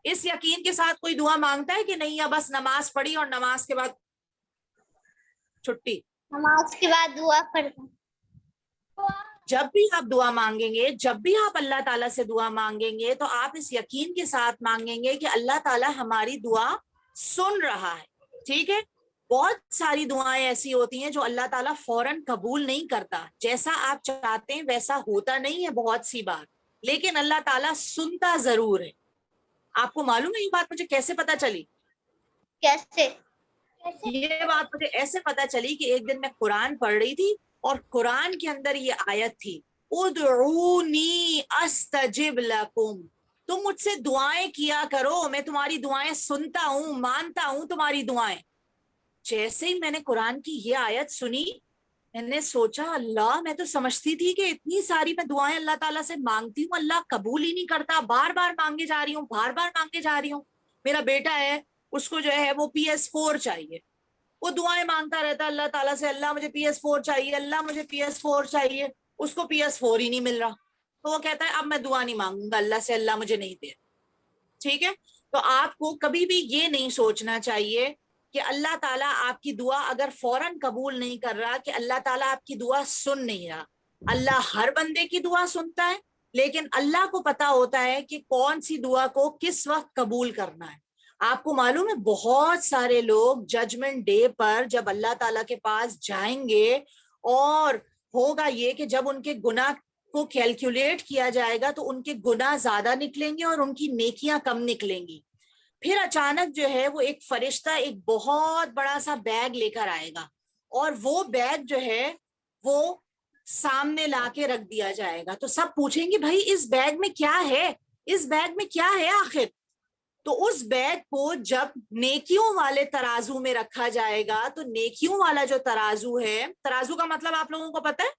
इस यकीन के साथ कोई दुआ मांगता है कि नहीं, या बस नमाज पढ़ी और नमाज के बाद छुट्टी? नमाज के बाद दुआ करता। जब भी आप दुआ मांगेंगे, जब भी आप अल्लाह ताला से दुआ मांगेंगे, तो आप इस यकीन के साथ मांगेंगे कि अल्लाह ताला हमारी दुआ सुन रहा है। ठीक है। बहुत सारी दुआएं ऐसी होती हैं जो अल्लाह ताला फौरन कबूल नहीं करता, जैसा आप चाहते हैं वैसा होता नहीं है बहुत सी बार, लेकिन अल्लाह ताला सुनता जरूर है। आपको मालूम है ये बात मुझे कैसे पता चली? कैसे? ये बात मुझे ऐसे पता चली कि एक दिन मैं कुरान पढ़ रही थी और कुरान के अंदर ये आयत थी, उदऊनी अस्तजिब लकुम, तुम मुझसे दुआएं किया करो, मैं तुम्हारी दुआएं सुनता हूँ, मानता हूँ तुम्हारी दुआएं। जैसे ही मैंने कुरान की ये आयत सुनी, मैंने सोचा अल्लाह, मैं तो समझती थी कि इतनी सारी मैं दुआएं अल्लाह ताला से मांगती हूँ, अल्लाह कबूल ही नहीं करता, बार बार मांगे जा रही हूँ, बार बार मांगे जा रही हूँ। मेरा बेटा है, उसको जो है वो PS4 चाहिए, वो दुआएं मांगता रहता अल्लाह ताला से, अल्लाह मुझे PS4 चाहिए, अल्लाह मुझे PS4 चाहिए, उसको PS4 ही नहीं मिल रहा। तो वो कहता है अब मैं दुआ नहीं मांगूंगा अल्लाह से, अल्लाह मुझे नहीं दे। ठीक है। तो आपको कभी भी ये नहीं सोचना चाहिए कि अल्लाह ताला आपकी दुआ अगर फौरन कबूल नहीं कर रहा कि अल्लाह ताला आपकी दुआ सुन नहीं रहा। अल्लाह हर बंदे की दुआ सुनता है, लेकिन अल्लाह को पता होता है कि कौन सी दुआ को किस वक्त कबूल करना है। आपको मालूम है बहुत सारे लोग जजमेंट डे पर जब अल्लाह ताला के पास जाएंगे और होगा ये कि जब उनके गुनाह کو कैलकुलेट किया जाएगा तो उनके गुनाह ज्यादा निकलेंगे और उनकी नेकियां कम निकलेंगी. फिर अचानक जो है वो एक फरिश्ता एक बहुत बड़ा सा बैग लेकर आएगा और वो बैग जो है वो सामने लाके रख दिया जाएगा. तो सब पूछेंगे भाई इस बैग में क्या है, इस बैग में क्या है आखिर. तो उस बैग को जब नेकियों वाले तराजू में रखा जाएगा तो नेकियों वाला जो तराजू है, तराजू का मतलब आप लोगों को पता है?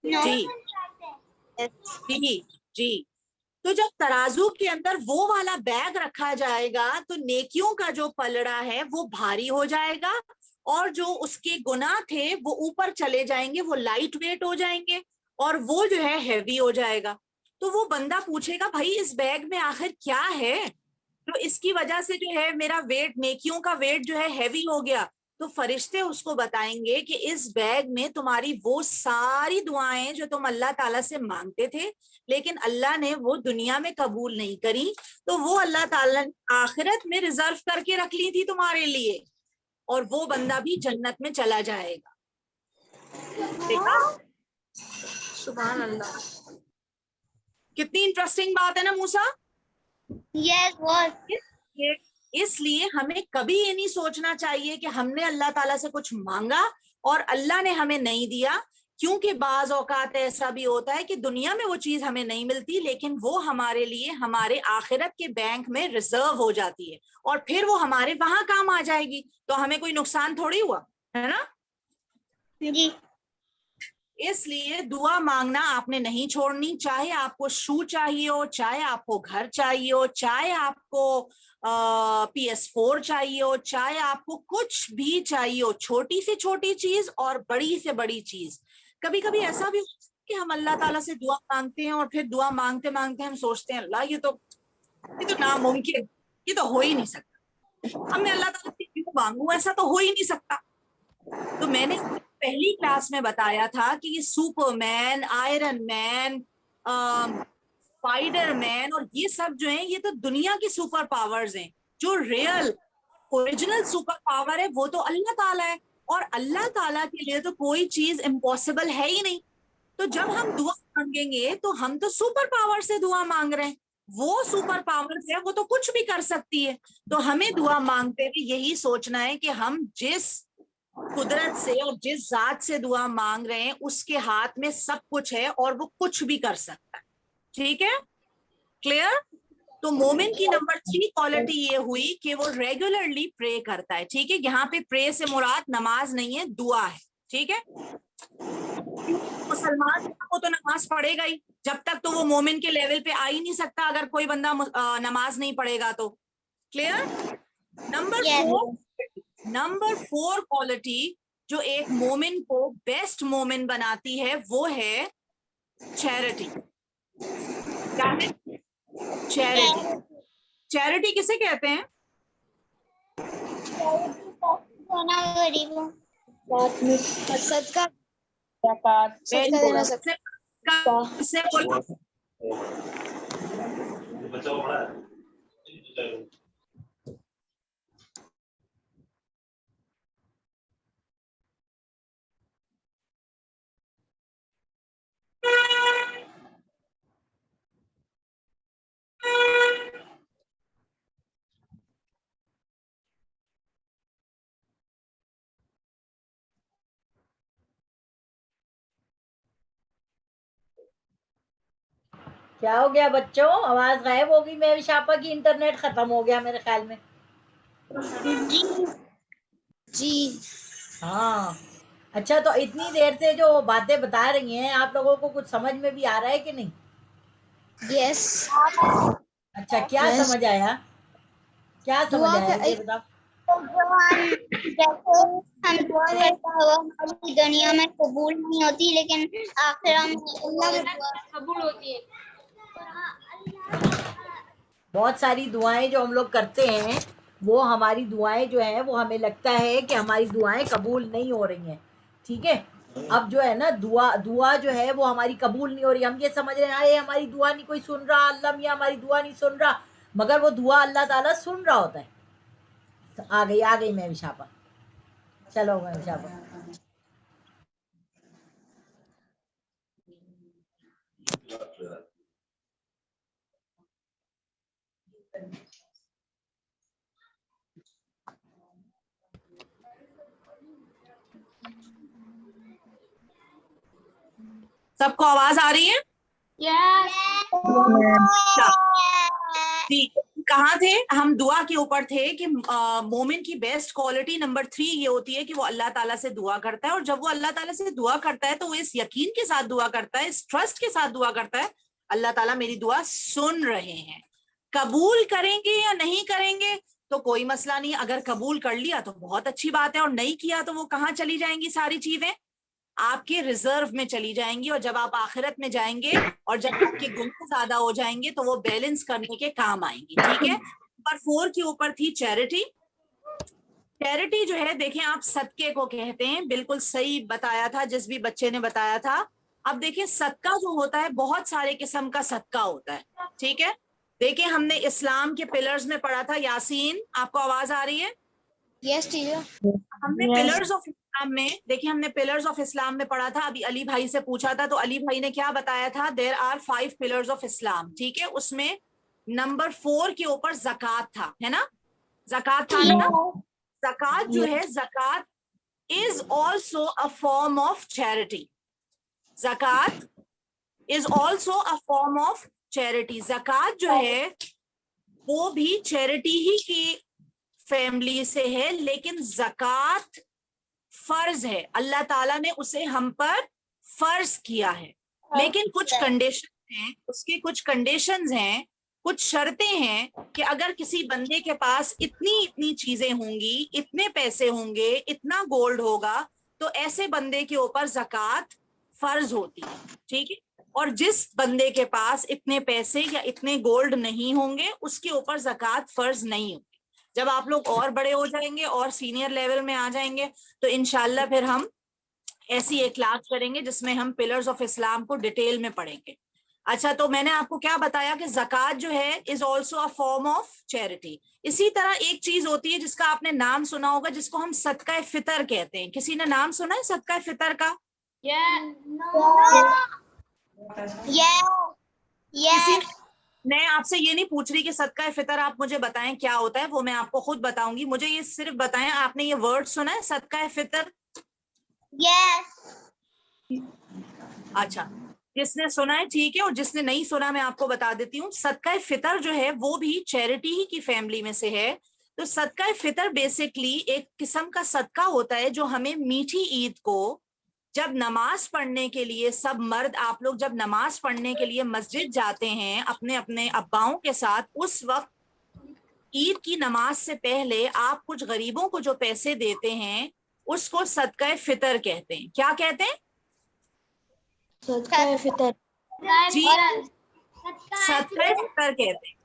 जी जी जी. तो जब तराजू के अंदर वो वाला बैग रखा जाएगा तो नेकियों का जो पलड़ा है वो भारी हो जाएगा और जो उसके गुनाह थे वो ऊपर चले जाएंगे, वो लाइट वेट हो जाएंगे और वो जो है हैवी हो जाएगा. तो वो बंदा पूछेगा भाई इस बैग में आखिर क्या है, तो इसकी वजह से जो है मेरा वेट, नेकियों का वेट जो है हैवी हो गया. तो फरिश्ते उसको बताएंगे कि इस बैग में तुम्हारी वो सारी दुआएं जो तुम अल्लाह ताला से मांगते थे लेकिन अल्लाह ने वो दुनिया में कबूल नहीं करी, तो वो अल्लाह ताला ने आखिरत में रिजर्व करके रख ली थी तुम्हारे लिए और वो बंदा भी जन्नत में चला जाएगा. देखा, सुभान अल्लाह. कितनी इंटरेस्टिंग बात है ना मूसा. Yes boss. इसलिए हमें कभी ये नहीं सोचना चाहिए कि हमने अल्लाह ताला से कुछ मांगा और अल्लाह ने हमें नहीं दिया, क्योंकि बाज औकात ऐसा भी होता है कि दुनिया में वो चीज हमें नहीं मिलती लेकिन वो हमारे लिए हमारे आखिरत के बैंक में रिजर्व हो जाती है और फिर वो हमारे वहां काम आ जाएगी. तो हमें कोई नुकसान थोड़ी हुआ है ना. जी. इसलिए दुआ मांगना आपने नहीं छोड़नी, चाहे आपको शू चाहिए हो, चाहे आपको घर चाहिए हो, चाहे आपको PS4 चाहिए हो, चाहे आपको कुछ भी चाहिए हो, छोटी से छोटी चीज और बड़ी से बड़ी चीज. कभी कभी ऐसा भी होता है कि हम अल्लाह ताला से दुआ मांगते हैं और फिर दुआ मांगते मांगते हम सोचते हैं अल्लाह ये तो नामुमकिन, ये तो हो ही नहीं सकता, अब मैं अल्लाह ताला से क्यों मांगू, ऐसा तो हो ही नहीं सकता. तो मैंने पहली क्लास में बताया था कि ये सुपरमैन, आयरन मैन, स्पाइडरमैन और ये सब जो हैं ये तो दुनिया की सुपर पावर्स हैं. जो रियल ओरिजिनल सुपर पावर है वो तो अल्लाह ताला है और अल्लाह ताला के लिए तो कोई चीज इम्पॉसिबल है ही नहीं. तो जब हम दुआ मांगेंगे तो हम तो सुपर पावर से दुआ मांग रहे हैं, वो सुपर पावर है वो तो कुछ भी कर सकती है. तो हमें दुआ मांगते हुए यही सोचना है कि हम जिस कुदरत से और जिस जात से दुआ मांग रहे हैं उसके हाथ में सब कुछ है और वो कुछ भी कर सकता है. ठीक है, क्लियर. तो मोमिन की नंबर 3 क्वालिटी ये हुई कि वो रेगुलरली प्रे करता है. ठीक है, यहाँ पे प्रे से मुराद नमाज नहीं है, दुआ है. ठीक है, मुसलमान को तो नमाज पढ़ेगा ही, जब तक तो वो मोमिन के लेवल पे आ ही नहीं सकता अगर कोई बंदा नमाज नहीं पढ़ेगा तो. क्लियर. नंबर 4 क्वालिटी जो एक मोमिन को बेस्ट मोमिन बनाती है वो है चैरिटी. क्या है चैरिटी? चैरिटी किसे कहते हैं? सदका. से बोलो. क्या हो गया बच्चों, आवाज गायब हो गई. मैं विशापा की इंटरनेट खत्म हो गया मेरे ख्याल में. जी. हाँ, अच्छा, तो इतनी देर से जो बातें बता रही हैं आप लोगों को कुछ समझ में भी आ रहा है कि नहीं? यस. अच्छा, क्या Yes. समझ आया, क्या समझ दुआ आया का ये बताओ. हम दुआ करता हुआ हमारी दुनिया में कबूल नहीं होती लेकिन आखिर में कबूल होती है. बहुत सारी दुआएं जो हम लोग करते हैं वो हमारी दुआएं जो हैं वो हमें लगता है कि हमारी दुआएं कबूल नहीं हो रही हैं. ठीक है, अब जो है ना दुआ जो है वो हमारी कबूल नहीं हो रही. हम ये समझ रहे हैं अरे हमारी दुआ नहीं कोई सुन रहा, अल्लाह मियां हमारी दुआ नहीं सुन रहा, मगर वो दुआ अल्लाह ताला सुन रहा होता है. तो आ गई मैं विशापा. चलो मैं विशापा. सबको आवाज आ रही है? ठीक, कहाँ थे हम? दुआ के ऊपर थे कि मोमिन की बेस्ट क्वालिटी नंबर 3 ये होती है कि वो अल्लाह ताला से दुआ करता है, और जब वो अल्लाह ताला से दुआ करता है तो वो इस यकीन के साथ दुआ करता है, इस ट्रस्ट के साथ दुआ करता है, अल्लाह ताला मेरी दुआ सुन रहे हैं। कबूल करेंगे या नहीं करेंगे तो कोई मसला नहीं, अगर कबूल कर लिया तो बहुत अच्छी बात है, और नहीं किया तो वो कहाँ चली जाएंगी? सारी चीजें आपके रिजर्व में चली जाएंगी, और जब आप आखिरत में जाएंगे और जब आपके गुनाह ज्यादा हो जाएंगे तो वो बैलेंस करने के काम आएंगी। ठीक है, नंबर 4 के ऊपर थी चैरिटी। चैरिटी जो है, देखें आप सदके को कहते हैं, बिल्कुल सही बताया था जिस भी बच्चे ने बताया था। अब देखें सदका जो होता है, बहुत सारे किस्म का सदका होता है। ठीक है, देखें हमने इस्लाम के पिलर्स में पढ़ा था। यासीन, आपको आवाज आ रही है? Yes teacher. हमने पिलर्स ऑफ इस्लाम में, देखिए हमने पिलर्स ऑफ इस्लाम में पढ़ा था। अभी अली भाई से पूछा था तो अली भाई ने क्या बताया था? There are 5 pillars of Islam. ठीक है, उसमें नंबर 4 के ऊपर ज़कात था, है ना? ज़कात था ना? ज़कात जो है, ज़कात is also a form of charity. ज़कात is also a form of charity. ज़कात जो है वो भी चैरिटी ही की फैमिली से है, लेकिन ज़कात फर्ज है, अल्लाह ताला ने उसे हम पर फर्ज किया है, लेकिन कुछ कंडीशन हैं, उसकी कुछ कंडीशंस हैं, कुछ शर्तें हैं कि अगर किसी बंदे के पास इतनी इतनी चीजें होंगी, इतने पैसे होंगे, इतना गोल्ड होगा, तो ऐसे बंदे के ऊपर ज़कात फर्ज होती है। ठीक है, और जिस बंदे के पास इतने पैसे या इतने गोल्ड नहीं होंगे उसके ऊपर ज़कात फर्ज नहीं होगी। जब आप लोग और बड़े हो जाएंगे और सीनियर लेवल में आ जाएंगे तो इंशाल्लाह फिर हम ऐसी एक क्लास करेंगे जिसमें हम पिलर्स ऑफ इस्लाम को डिटेल में पढ़ेंगे। अच्छा, तो मैंने आपको क्या बताया कि ज़कात जो है is also a form of charity. इसी तरह एक चीज होती है जिसका आपने नाम सुना होगा, जिसको हम सदका फितर कहते हैं। किसी ने नाम सुना है सदका फितर का? किसी ने? मैं आपसे ये नहीं पूछ रही कि सदका फितर आप मुझे बताएं क्या होता है, वो मैं आपको खुद बताऊंगी। मुझे ये सिर्फ बताएं, आपने ये वर्ड सुना है सदका फितर? अच्छा, जिसने सुना है ठीक है, और जिसने नहीं सुना मैं आपको बता देती हूँ। सदका फितर जो है वो भी चैरिटी ही की फैमिली में से है। तो सदका फितर बेसिकली एक किस्म का सदका होता है जो हमें मीठी ईद को, जब नमाज पढ़ने के लिए सब मर्द, आप लोग जब नमाज पढ़ने के लिए मस्जिद जाते हैं अपने अपने अब्बाओं के साथ, उस वक्त ईद की नमाज से पहले आप कुछ गरीबों को जो पैसे देते हैं उसको सदका फितर कहते हैं। क्या कहते हैं? सदका फितर। जी, सदका फितर कहते हैं।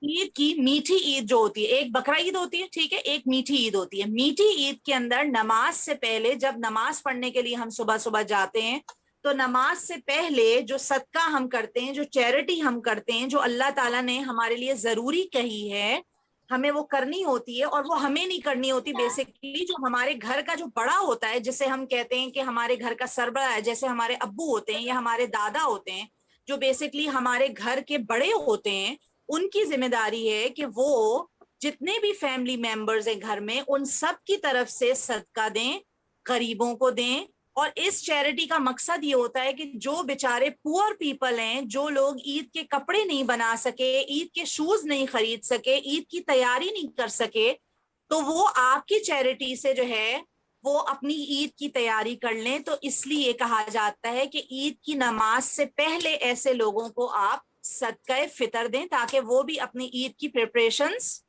ईद की मीठी ईद जो होती है, एक बकरा ईद होती है, ठीक है, एक मीठी ईद होती है। मीठी ईद के अंदर नमाज से पहले, जब नमाज पढ़ने के लिए हम सुबह सुबह जाते हैं, तो नमाज से पहले जो सदका हम करते हैं, जो चैरिटी हम करते हैं, जो अल्लाह ताला ने हमारे लिए जरूरी कही है, हमें वो करनी होती है। और वो हमें नहीं करनी होती, बेसिकली जो हमारे घर का जो बड़ा होता है, जिसे हम कहते हैं कि हमारे घर का सरबराह है, जैसे हमारे अब्बू होते हैं या हमारे दादा होते हैं, जो बेसिकली हमारे घर के बड़े होते हैं, उनकी जिम्मेदारी है कि वो जितने भी फैमिली मेंबर्स हैं घर में, उन सब की तरफ से सदका दें, गरीबों को दें। और इस चैरिटी का मकसद ये होता है कि जो बेचारे पुअर पीपल हैं, जो लोग ईद के कपड़े नहीं बना सके, ईद के शूज नहीं खरीद सके, ईद की तैयारी नहीं कर सके, तो वो आपकी चैरिटी से जो है वो अपनी ईद की तैयारी कर लें। तो इसलिए कहा जाता है कि ईद की नमाज से पहले ऐसे लोगों को आप सदका फितर दें ताकि वो भी अपनी ईद की प्रिपरेशंस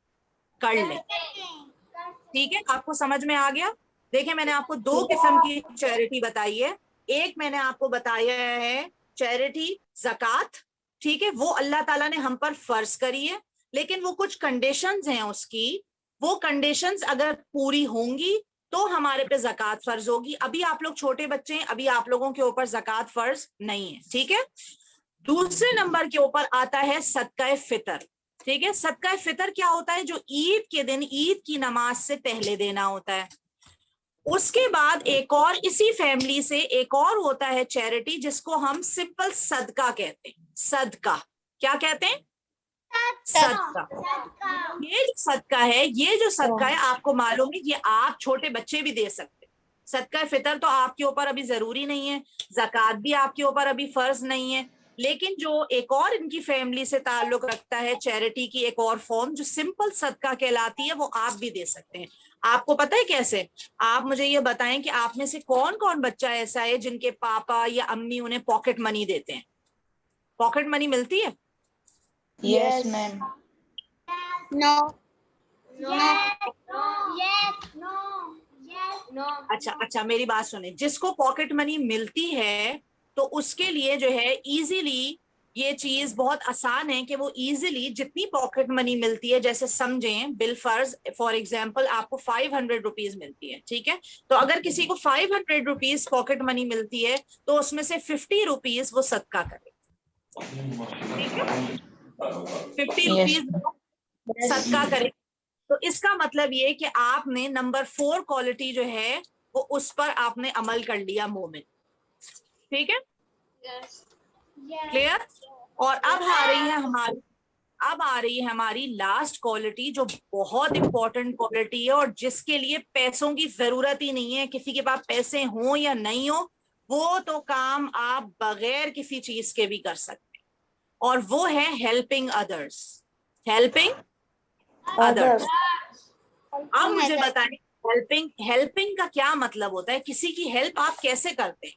कर लें। ठीक है, आपको समझ में आ गया? देखिए, मैंने आपको 2 किस्म की चैरिटी बताई है। एक मैंने आपको बताया है चैरिटी ज़कात, ठीक है, वो अल्लाह ताला ने हम पर फर्ज करी है, लेकिन वो कुछ कंडीशंस हैं उसकी। वो कंडीशंस अगर पूरी होंगी तो हमारे पे ज़कात फर्ज होगी। अभी आप लोग छोटे बच्चे हैं, अभी आप लोगों के ऊपर ज़कात फर्ज नहीं है। ठीक है, दूसरे नंबर के ऊपर आता है सदका फितर। ठीक है, सदका फितर क्या होता है? जो ईद के दिन, ईद की नमाज से पहले देना होता है। उसके बाद एक और इसी फैमिली से एक और होता है चैरिटी, जिसको हम सिंपल सदका कहते हैं। सदका क्या कहते हैं? सदका। ये जो सदका है, ये जो सदका है, आपको मालूम है ये आप छोटे बच्चे भी दे सकते हैं। सदका फितर तो आपके ऊपर अभी जरूरी नहीं है, ज़कात भी आपके ऊपर अभी फर्ज नहीं है, लेकिन जो एक और इनकी फैमिली से ताल्लुक रखता है चैरिटी की एक और फॉर्म जो सिंपल सदका कहलाती है, वो आप भी दे सकते हैं। आपको पता है कैसे? आप मुझे ये बताएं कि आप में से कौन कौन बच्चा ऐसा है जिनके पापा या अम्मी उन्हें पॉकेट मनी देते हैं? पॉकेट मनी मिलती है? Yes, ma'am. No. No. अच्छा, मेरी बात सुने। जिसको पॉकेट मनी मिलती है तो उसके लिए जो है इजीली ये चीज बहुत आसान है कि वो इजीली जितनी पॉकेट मनी मिलती है, जैसे समझें बिल फर्ज फॉर एग्जांपल आपको 500 रुपीज मिलती है, ठीक है? तो अगर किसी को 500 रुपीज पॉकेट मनी मिलती है तो उसमें से 50 रुपीज वो सदका करे, ठीक है? 50 रुपीज सदका करे। तो इसका मतलब ये कि आपने नंबर 4 क्वालिटी जो है वो उस पर आपने अमल कर लिया, मोमिन। ठीक है, क्लियर? और अब आ रही है हमारी लास्ट क्वालिटी, जो बहुत इंपॉर्टेंट क्वालिटी है और जिसके लिए पैसों की जरूरत ही नहीं है। किसी के पास पैसे हो या नहीं हो, वो तो काम आप बगैर किसी चीज के भी कर सकते हैं, और वो है हेल्पिंग अदर्स। Helping others. अब मुझे बताएं, हेल्पिंग का क्या मतलब होता है? किसी की हेल्प आप कैसे करते हैं?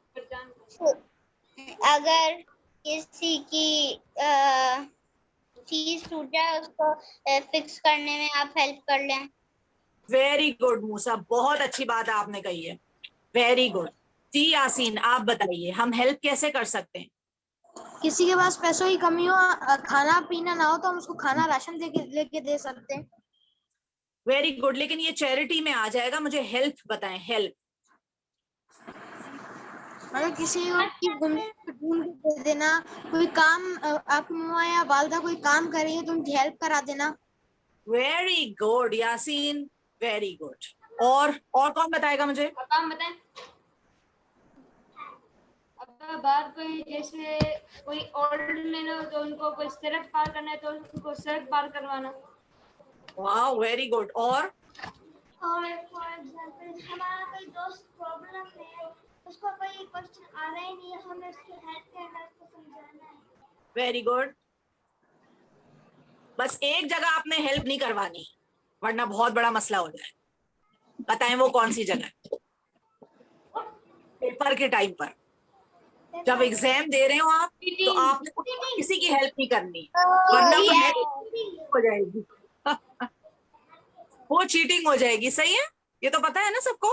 अगर किसी की चीज टूटा है उसको फिक्स करने में आप हेल्प कर लें। वेरी गुड मूसा, बहुत अच्छी बात आपने कही है, वेरी गुड। जी यासीन, आप बताइए हम हेल्प कैसे कर सकते हैं? किसी के पास पैसों की कमी हो, खाना पीना ना हो, तो हम उसको खाना राशन लेके दे सकते हैं। वेरी गुड, लेकिन ये चैरिटी में आ जाएगा। मुझे हेल्प बताएं, हेल्प। अगर किसी को ढूंढ के दे देना, कोई काम, आपकी मम्मा या वालदा कोई काम कर रही है तो उनकी हेल्प करा देना। Very good Yasin, very good. और कौन बताएगा मुझे? अब आप बताएं। अब बात कोई जैसे कोई ओल्ड मैन हो तो उनको कोई सड़क पार करना है तो उनको सड़क पार करवाना। वाह, वेरी गुड। और फॉर एग्जांपल हमारा कोई दोस्त प्रॉब्लम में है, उसको कोई क्वेश्चन आ रहा ही नहीं है, हमें उसकी हेल्प करना है, उसको समझाना है। Very good. बस एक जगह आपने हेल्प नहीं करवानी, वरना बहुत बड़ा मसला हो जाए। बताएं वो कौन सी जगह? पेपर के टाइम पर, जब एग्जाम दे रहे हो आप, तो आपने किसी की हेल्प नहीं करनी, वरना वो हेल्प हो जाएगी वो चीटिंग हो जाएगी। सही है, ये तो पता है ना सबको?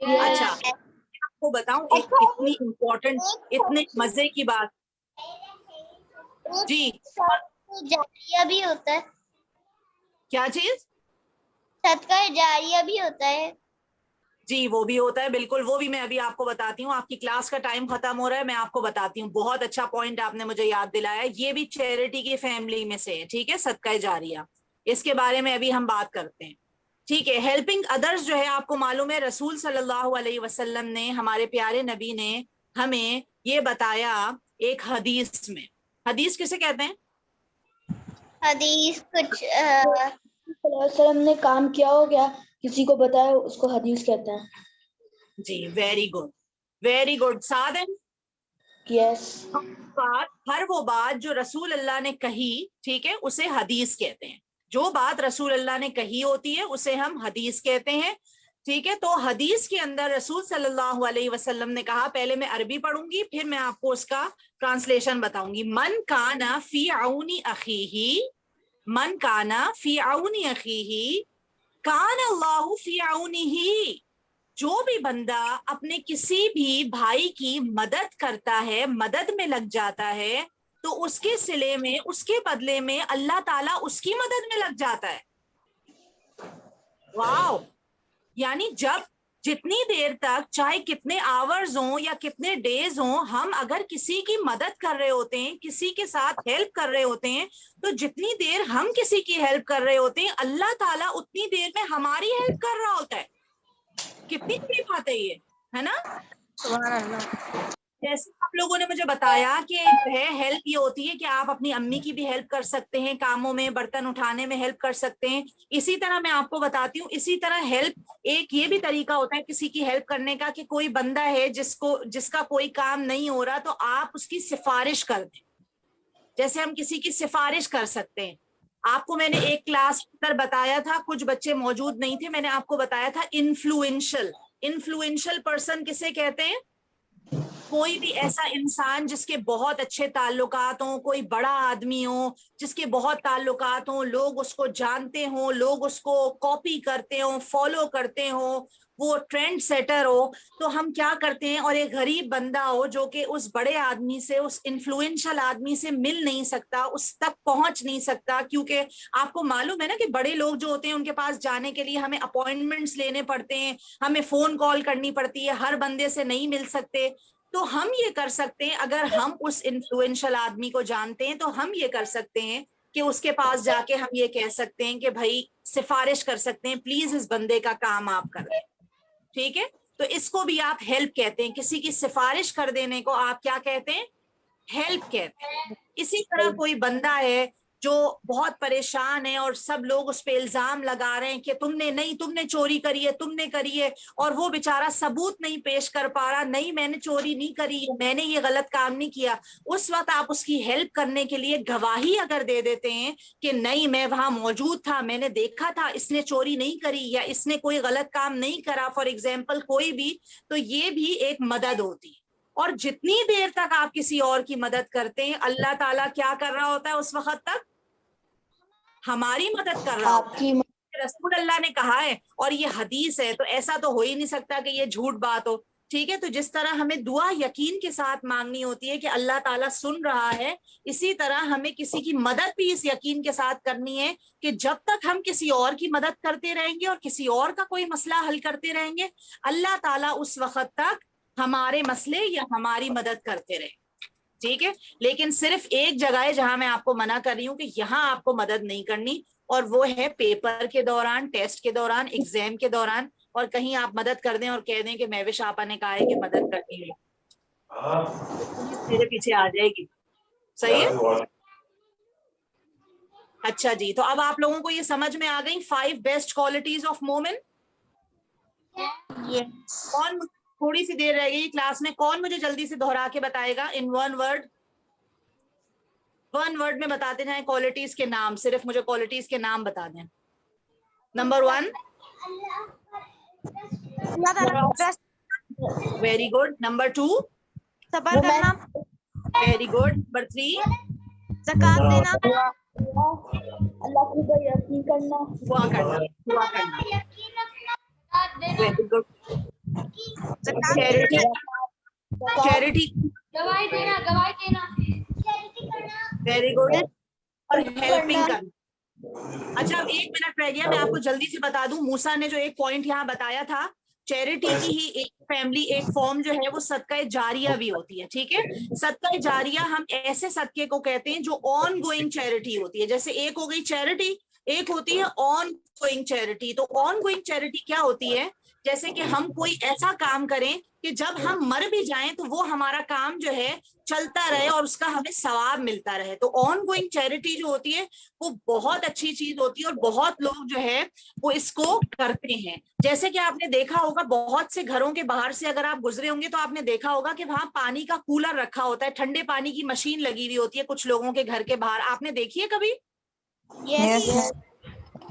अच्छा, आपको बताऊं एक इतनी इम्पोर्टेंट, इतने मजे की बात। जी, जारिया भी होता है। क्या चीज? सदका जारिया भी होता है। जी, वो भी होता है, बिल्कुल। वो भी मैं अभी आपको बताती हूँ। आपकी क्लास का टाइम खत्म हो रहा है, मैं आपको बताती हूँ। बहुत अच्छा पॉइंट आपने मुझे याद दिलाया। ये भी चैरिटी की फैमिली में से है, ठीक है, सदका जारिया। इसके बारे में अभी हम बात करते हैं, ठीक है। हेल्पिंग अदर्स जो है, आपको मालूम है रसूल सल्लल्लाहु अलैहि वसल्लम ने, हमारे प्यारे नबी ने हमें ये बताया एक हदीस में। हदीस किसे कहते हैं? हदीस कुछ वसल्लम ने काम किया हो क्या, किसी को बताया, उसको हदीस कहते हैं। जी, वेरी गुड, वेरी गुड सादन। यस। हर वो बात जो रसूल अल्लाह ने कही, ठीक है, उसे हदीस कहते हैं। जो बात रसूल अल्लाह ने कही होती है उसे हम हदीस कहते हैं, ठीक है। तो हदीस के अंदर रसूल सल्लल्लाहु अलैहि वसल्लम ने कहा, पहले मैं अरबी पढ़ूंगी फिर मैं आपको उसका ट्रांसलेशन बताऊंगी। मन काना फी औनी अखीही, मन काना फी औनी अखीही कान अल्लाहु फी औनिही। जो भी बंदा अपने किसी भी भाई की मदद करता है, मदद में लग जाता है, तो उसके सिले में, उसके बदले में अल्लाह ताला उसकी मदद में लग जाता है। वाओ! यानी जब जितनी देर तक, चाहे कितने आवर्स हों या कितने डेज हों, हम अगर किसी की मदद कर रहे होते हैं, किसी के साथ हेल्प कर रहे होते हैं, तो जितनी देर हम किसी की हेल्प कर रहे होते हैं, अल्लाह ताला उतनी देर में हमारी हेल्प कर रहा होता है। कितनी बड़ी बात है ये, है ना। सुभान अल्लाह। जैसे आप लोगों ने मुझे बताया कि है हेल्प ये होती है कि आप अपनी अम्मी की भी हेल्प कर सकते हैं, कामों में बर्तन उठाने में हेल्प कर सकते हैं। इसी तरह मैं आपको बताती हूँ, इसी तरह हेल्प एक ये भी तरीका होता है किसी की हेल्प करने का कि कोई बंदा है जिसका कोई काम नहीं हो रहा, तो आप उसकी सिफारिश कर दें। जैसे हम किसी की सिफारिश कर सकते हैं। आपको मैंने एक क्लास अंदर बताया था, कुछ बच्चे मौजूद नहीं थे, मैंने आपको बताया था इन्फ्लुएंशियल पर्सन किसे कहते हैं? कोई भी ऐसा इंसान जिसके बहुत अच्छे ताल्लुकात हों, कोई बड़ा आदमी हो जिसके बहुत ताल्लुकात हों, लोग उसको जानते हों, लोग उसको कॉपी करते हों, फॉलो करते हों, वो ट्रेंड सेटर हो, तो हम क्या करते हैं, और एक गरीब बंदा हो जो कि उस बड़े आदमी से, उस इन्फ्लुएंशियल आदमी से मिल नहीं सकता, उस तक पहुंच नहीं सकता, क्योंकि आपको मालूम है ना कि बड़े लोग जो होते हैं उनके पास जाने के लिए हमें अपॉइंटमेंट्स लेने पड़ते हैं, हमें फोन कॉल करनी पड़ती है, हर बंदे से नहीं मिल सकते। तो हम ये कर सकते हैं, अगर हम उस इन्फ्लुएंशियल आदमी को जानते हैं तो हम ये कर सकते हैं कि उसके पास जाके हम ये कह सकते हैं कि भाई सिफारिश कर सकते हैं, प्लीज इस बंदे का काम आप कर दें, ठीक है। तो इसको भी आप हेल्प कहते हैं, किसी की सिफारिश कर देने को आप क्या कहते हैं? हेल्प कहते हैं। इसी तरह कोई बंदा है जो बहुत परेशान है और सब लोग उस पे इल्जाम लगा रहे हैं कि तुमने चोरी करी है, तुमने करी है, और वो बेचारा सबूत नहीं पेश कर पा रहा, नहीं मैंने चोरी नहीं करी, मैंने ये गलत काम नहीं किया। उस वक्त आप उसकी हेल्प करने के लिए गवाही अगर दे देते हैं कि नहीं मैं वहां मौजूद था, मैंने देखा था, इसने चोरी नहीं करी या इसने कोई गलत काम नहीं करा, फॉर एग्जाम्पल कोई भी, तो ये भी एक मदद होती है। और जितनी देर तक आप किसी और की मदद करते हैं, अल्लाह ताला क्या कर रहा होता है उस वक्त तक? हमारी मदद कर रहा होता है। रसूल अल्लाह ने कहा है, और ये हदीस है, तो ऐसा तो हो ही नहीं सकता कि ये झूठ बात हो, ठीक है। तो जिस तरह हमें दुआ यकीन के साथ मांगनी होती है कि अल्लाह ताला सुन रहा है, इसी तरह हमें किसी की मदद भी इस यकीन के साथ करनी है कि जब तक हम किसी और की मदद करते रहेंगे और किसी और का कोई मसला हल करते रहेंगे, अल्लाह ताला उस वक्त तक हमारे मसले या हमारी मदद करते रहे, ठीक है। लेकिन सिर्फ एक जगह है जहां मैं आपको मना कर रही हूँ कि यहाँ आपको मदद नहीं करनी, और वो है पेपर के दौरान, टेस्ट के दौरान, एग्जाम के दौरान, और कहीं आप मदद कर दें और कह दें कि महविश आपा ने कहा है कि मदद करनी है, मेरे पीछे आ जाएगी, सही है। अच्छा जी, तो अब आप लोगों को ये समझ में आ गई 5 बेस्ट क्वालिटीज ऑफ मोमिन। कौन, थोड़ी सी देर रह गई क्लास में, कौन मुझे जल्दी से दोहरा के बताएगा इन वन वर्ड में बताते जाएं क्वालिटीज के नाम, सिर्फ मुझे क्वालिटीज के नाम बता दें। Number 1, very good. नंबर 2, सबर करना। Very good. नंबर 3, ज़कात देना। अल्लाह के ऊपर यकीन करना। दुआ करना। Very good. चैरिटी, गवाही देना वेरी गुड। और हेल्पिंग करना। अच्छा, अब 1 मिनट रह गया, मैं आपको जल्दी से बता दूं, मूसा ने जो एक पॉइंट यहाँ बताया था, चैरिटी की ही एक फैमिली, एक फॉर्म जो है वो सदका जारिया भी होती है, ठीक है। सदका जारिया हम ऐसे सदके को कहते हैं जो ऑन गोइंग चैरिटी होती है। जैसे एक हो गई चैरिटी, एक होती है ऑन गोइंग चैरिटी। तो ऑन गोइंग चैरिटी क्या होती है? जैसे कि हम कोई ऐसा काम करें कि जब हम मर भी जाएं तो वो हमारा काम जो है चलता रहे और उसका हमें सवाब मिलता रहे। तो ऑन गोइंग चैरिटी जो होती है वो बहुत अच्छी चीज होती है और बहुत लोग जो है वो इसको करते हैं। जैसे कि आपने देखा होगा, बहुत से घरों के बाहर से अगर आप गुजरे होंगे तो आपने देखा होगा कि वहां पानी का कूलर रखा होता है, ठंडे पानी की मशीन लगी हुई होती है कुछ लोगों के घर के बाहर। आपने देखी है कभी? Yes.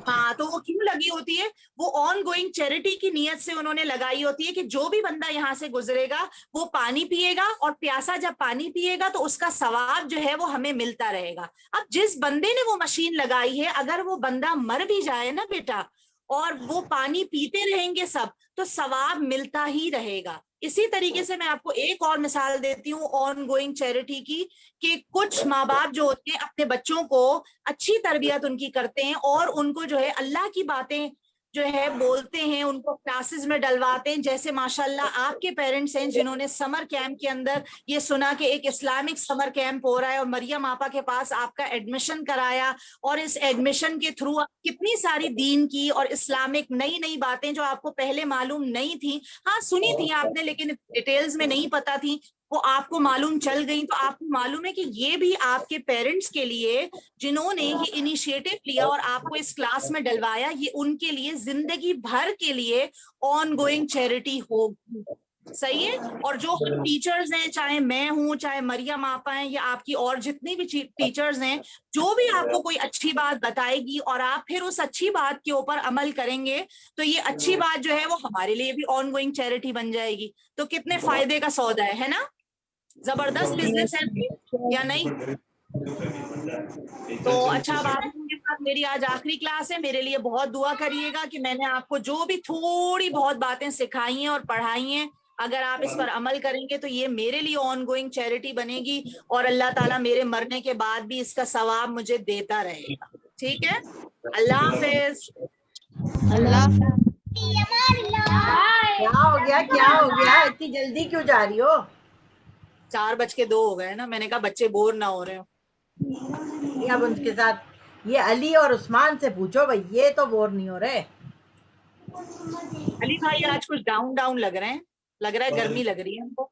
हाँ, तो वो क्यों लगी होती है? वो ऑन गोइंग चैरिटी की नियत से उन्होंने लगाई होती है कि जो भी बंदा यहाँ से गुजरेगा वो पानी पिएगा, और प्यासा जब पानी पिएगा तो उसका सवाब जो है वो हमें मिलता रहेगा। अब जिस बंदे ने वो मशीन लगाई है, अगर वो बंदा मर भी जाए ना बेटा, और वो पानी पीते रहेंगे सब, तो सवाब मिलता ही रहेगा। इसी तरीके से मैं आपको एक और मिसाल देती हूँ ऑन गोइंग चैरिटी की, कि कुछ माँ बाप जो होते हैं अपने बच्चों को अच्छी तरबियत उनकी करते हैं और उनको जो है अल्लाह की बातें जो है बोलते हैं, उनको क्लासेस में डलवाते हैं। जैसे माशाल्लाह आपके पेरेंट्स हैं जिन्होंने समर कैंप के अंदर ये सुना कि एक इस्लामिक समर कैंप हो रहा है और मरियम आपा के पास आपका एडमिशन कराया, और इस एडमिशन के थ्रू आप कितनी सारी दीन की और इस्लामिक नई नई बातें जो आपको पहले मालूम नहीं थी, हाँ सुनी थी आपने लेकिन डिटेल्स में नहीं पता थी, वो आपको मालूम चल गई। तो आपको मालूम है कि ये भी आपके पेरेंट्स के लिए जिन्होंने ये इनिशिएटिव लिया और आपको इस क्लास में डलवाया, ये उनके लिए जिंदगी भर के लिए ऑन गोइंग चैरिटी होगी। सही है। और जो हम टीचर्स हैं, चाहे मैं हूं, चाहे मरियम आपा हैं, या आपकी और जितनी भी टीचर्स हैं, जो भी आपको कोई अच्छी बात बताएगी और आप फिर उस अच्छी बात के ऊपर अमल करेंगे, तो ये अच्छी बात जो है वो हमारे लिए भी ऑन गोइंग चैरिटी बन जाएगी। तो कितने फायदे का सौदा है ना? जबरदस्त बिजनेस है या नहीं? तो अच्छा, अब आप लोगों के साथ मेरी आज आखिरी क्लास है। मेरे लिए बहुत दुआ करिएगा कि मैंने आपको जो भी थोड़ी बहुत बातें सिखाई हैं और पढ़ाई हैं, अगर आप इस पर अमल करेंगे तो ये मेरे लिए ऑन गोइंग चैरिटी बनेगी और अल्लाह ताला मेरे मरने के बाद भी इसका सवाब मुझे देता रहेगा। ठीक है, अल्लाह हाफिज। क्या हो गया इतनी जल्दी क्यों जा रही हो? 4:02 हो गए ना, मैंने कहा बच्चे बोर ना हो रहे हो। अब उनके साथ ये अली और उस्मान से पूछो भाई, ये तो बोर नहीं हो रहे। अली भाई आज कुछ डाउन डाउन लग रहे हैं, लग रहा है गर्मी लग रही है हमको।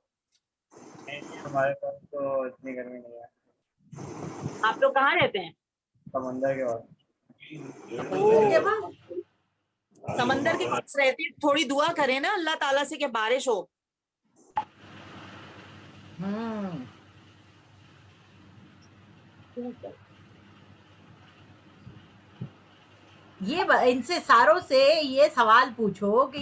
हमारे पास तो इतनी गर्मी नहीं है। आप लोग कहाँ रहते हैं? समंदर के बाद। समंदर के पास रहते हैं। थोड़ी दुआ करें ना अल्लाह ताला से कि बारिश हो। ये इनसे सारों से ये सवाल पूछो कि